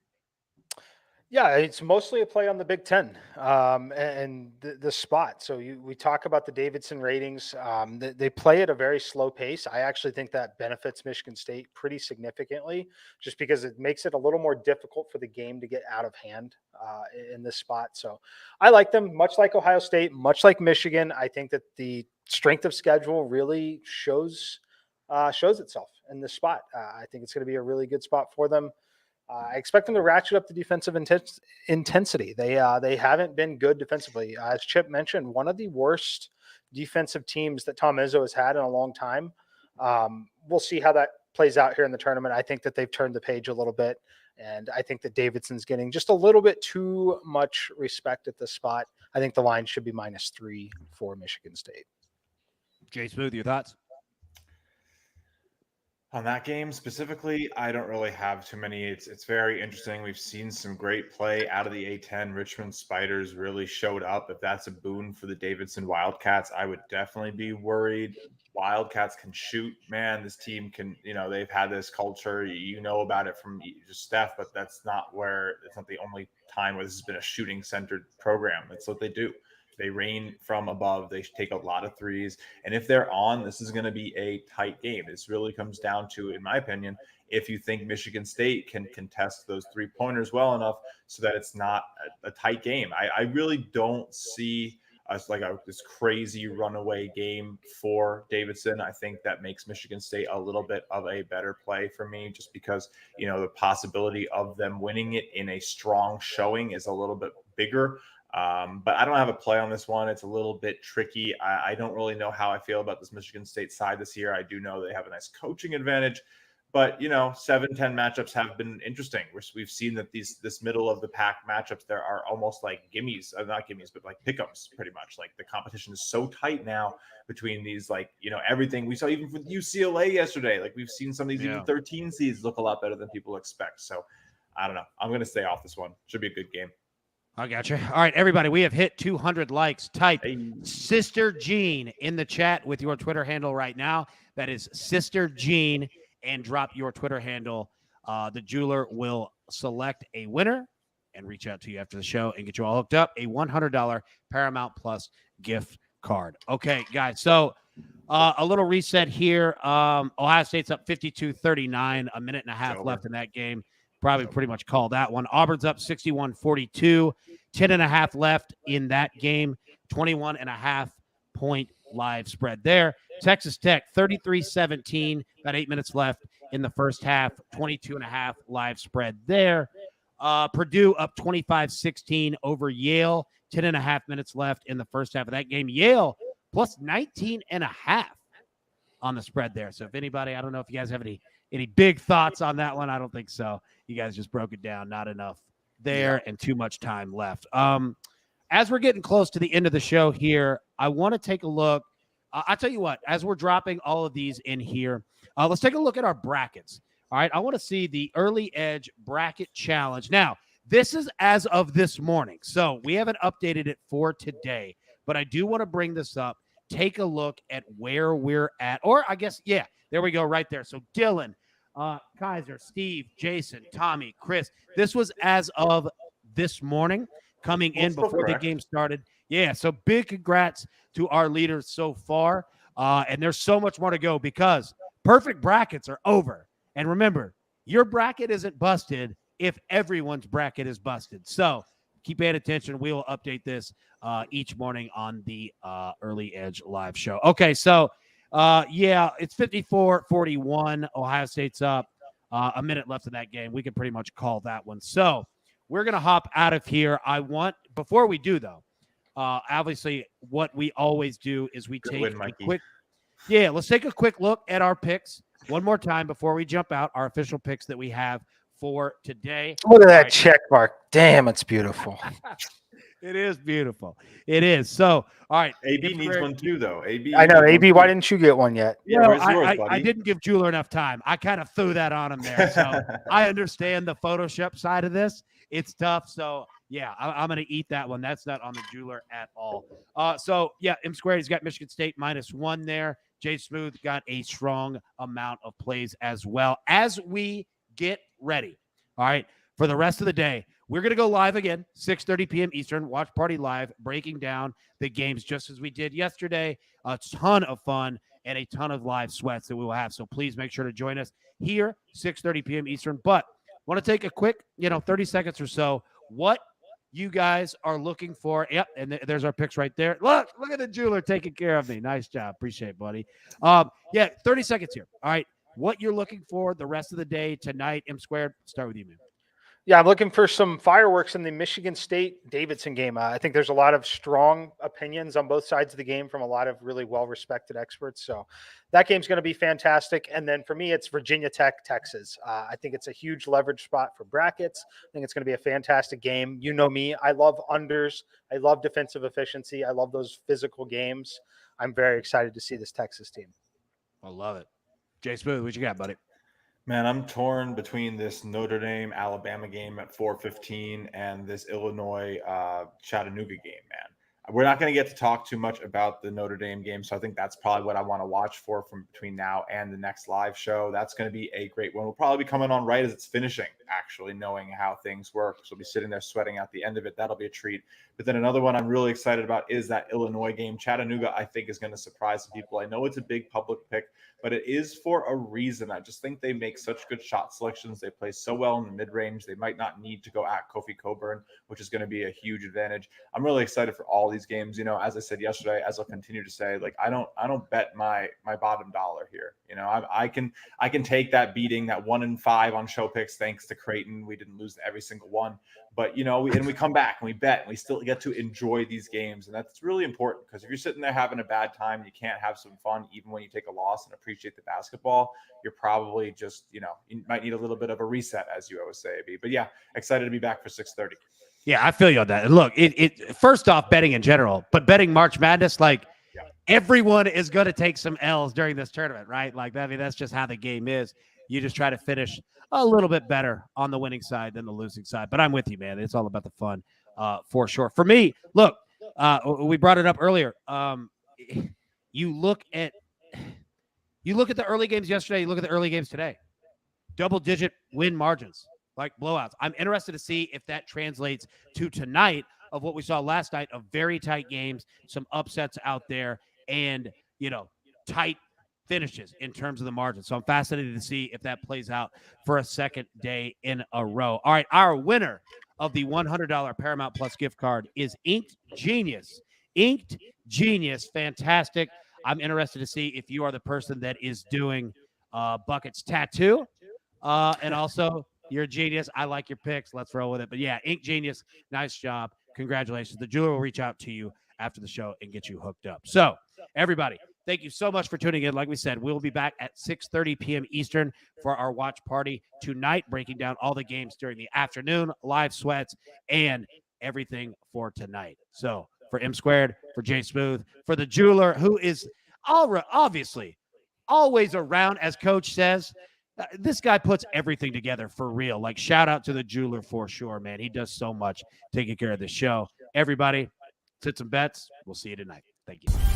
Yeah, it's mostly a play on the Big Ten and the spot. So we talk about the Davidson ratings. They play at a very slow pace. I actually think that benefits Michigan State pretty significantly, just because it makes it a little more difficult for the game to get out of hand in this spot. So I like them, much like Ohio State, much like Michigan. I think that the strength of schedule really shows itself in this spot. I think it's going to be a really good spot for them. I expect them to ratchet up the defensive intensity. They haven't been good defensively. As Chip mentioned, one of the worst defensive teams that Tom Izzo has had in a long time. We'll see how that plays out here in the tournament. I think that they've turned the page a little bit, and I think that Davidson's getting just a little bit too much respect at this spot. I think the line should be -3 for Michigan State. Jay Smooth, your thoughts? On that game specifically, I don't really have too many. It's very interesting. We've seen some great play out of the A-10. Richmond Spiders really showed up. If that's a boon for the Davidson Wildcats, I would definitely be worried. Wildcats can shoot, man. This team can, they've had this culture. You know about it from just Steph, but it's not the only time where this has been a shooting-centered program. That's what they do. They rain from above. They take a lot of threes. And if they're on, this is going to be a tight game. This really comes down to, in my opinion, if you think Michigan State can contest those three-pointers well enough so that it's not a tight game. I really don't see us like this crazy runaway game for Davidson. I think that makes Michigan State a little bit of a better play for me, just because, the possibility of them winning it in a strong showing is a little bit bigger. But I don't have a play on this one. It's a little bit tricky. I don't really know how I feel about this Michigan State side this year. I do know they have a nice coaching advantage, but 7-10 matchups have been interesting. We've seen that this middle of the pack matchups, there are almost like gimmies, not gimmies, but like pick'ems pretty much. Like the competition is so tight now between these, everything we saw even with UCLA yesterday. Like we've seen some of these even 13 seeds look a lot better than people expect. So I don't know. I'm going to stay off this one. Should be a good game. I got you. All right, everybody, we have hit 200 likes. Type Sister Jean in the chat with your Twitter handle right now. That is Sister Jean, and drop your Twitter handle. The jeweler will select a winner and reach out to you after the show and get you all hooked up. A $100 Paramount Plus gift card. Okay, guys, so a little reset here. Ohio State's up 52-39, a minute and a half left in that game. Probably pretty much call that one. Auburn's up 61-42, 10.5 left in that game, 21.5 point live spread there. Texas Tech 33-17, about 8 minutes left in the first half, 22.5 live spread there. Purdue up 25-16 over Yale, 10.5 minutes left in the first half of that game. Yale plus 19.5 on the spread there. So if anybody, I don't know if you guys have any big thoughts on that one. I don't think so. You guys just broke it down. Not enough there and too much time left. As we're getting close to the end of the show here, I want to take a look. I'll tell you what, as we're dropping all of these in here, let's take a look at our brackets. All right. I want to see the Early Edge Bracket Challenge. Now, this is as of this morning, so we haven't updated it for today, but I do want to bring this up. Take a look at where we're at, or I guess, yeah, there we go right there. So Dylan, Kaiser, Steve, Jason, Tommy, Chris. This was as of this morning, coming in before the game started. Yeah, so big congrats to our leaders so far. And there's so much more to go because perfect brackets are over. And remember, your bracket isn't busted if everyone's bracket is busted. So keep paying attention. We will update this each morning on the Early Edge live show. Okay, so it's 54-41. Ohio State's up. A minute left in that game. We can pretty much call that one. So we're going to hop out of here. Before we do, though, obviously what we always do is we take let's take a quick look at our picks one more time before we jump out, our official picks that we have for today. Look at that check mark. Damn, it's beautiful. It is beautiful. It is. So, all right. AB needs one too, though. I know. AB, why didn't you get one yet? Yeah, where's yours, buddy? I didn't give Jeweler enough time. I kind of threw that on him there. So I understand the Photoshop side of this. It's tough. So, yeah, I'm going to eat that one. That's not on the Jeweler at all. M Squared, he's got Michigan State -1 there. Jay Smooth got a strong amount of plays as well. As we get ready, all right, for the rest of the day, we're going to go live again, 6:30 p.m. Eastern, Watch Party Live, breaking down the games just as we did yesterday. A ton of fun and a ton of live sweats that we will have. So please make sure to join us here, 6:30 p.m. Eastern. But want to take a quick, 30 seconds or so. What you guys are looking for. Yep, and there's our picks right there. Look at the jeweler taking care of me. Nice job. Appreciate it, buddy. 30 seconds here. All right, what you're looking for the rest of the day tonight, M Squared. Start with you, man. Yeah, I'm looking for some fireworks in the Michigan State-Davidson game. I think there's a lot of strong opinions on both sides of the game from a lot of really well-respected experts. So that game's going to be fantastic. And then for me, it's Virginia Tech, Texas. I think it's a huge leverage spot for brackets. I think it's going to be a fantastic game. You know me. I love unders. I love defensive efficiency. I love those physical games. I'm very excited to see this Texas team. I love it. Jay Smooth, what you got, buddy? Man, I'm torn between this Notre Dame Alabama game at 4:15 and this Illinois Chattanooga game, man. We're not going to get to talk too much about the Notre Dame game, so I think that's probably what I want to watch for from between now and the next live show. That's going to be a great one. We'll probably be coming on right as it's finishing, actually, knowing how things work. So we'll be sitting there sweating at the end of it. That'll be a treat. But then another one I'm really excited about is that Illinois game. Chattanooga, I think, is going to surprise some people. I know it's a big public pick, but it is for a reason. I just think they make such good shot selections. They play so well in the mid-range. They might not need to go at Kofi Coburn, which is going to be a huge advantage. I'm really excited for all these games. As I said yesterday, as I'll continue to say, like I don't bet my bottom dollar here. I can take that beating, that 1-5 on show picks, thanks to Creighton. We didn't lose every single one, but we come back and we bet and we still get to enjoy these games. And that's really important, because if you're sitting there having a bad time and you can't have some fun, even when you take a loss and appreciate the basketball, you're probably just, you might need a little bit of a reset, as you always say, AB. But yeah, excited to be back for 6:30. Yeah, I feel you on that. And look, it first off, betting in general, but betting March Madness, everyone is going to take some L's during this tournament, right? That's just how the game is. You just try to finish a little bit better on the winning side than the losing side. But I'm with you, man. It's all about the fun, for sure. For me, look, we brought it up earlier. You look at the early games yesterday. You look at the early games today. Double-digit win margins, like blowouts. I'm interested to see if that translates to tonight of what we saw last night of very tight games, some upsets out there, and, tight finishes in terms of the margin. So I'm fascinated to see if that plays out for a second day in a row. All right, our winner of the $100 Paramount Plus gift card is Inked Genius. Inked Genius, fantastic. I'm interested to see if you are the person that is doing Bucket's tattoo, and also you're a genius. I like your picks. Let's roll with it. But yeah, Ink Genius, nice job. Congratulations. The jeweler will reach out to you after the show and get you hooked up. So everybody, thank you so much for tuning in. Like we said, we'll be back at 6:30 p.m. Eastern for our watch party tonight, breaking down all the games during the afternoon, live sweats, and everything for tonight. So for M Squared, for Jay Smooth, for the jeweler, who is obviously always around, as Coach says, this guy puts everything together for real. Like, shout out to the jeweler for sure, man. He does so much taking care of the show. Everybody, sit some bets. We'll see you tonight. Thank you.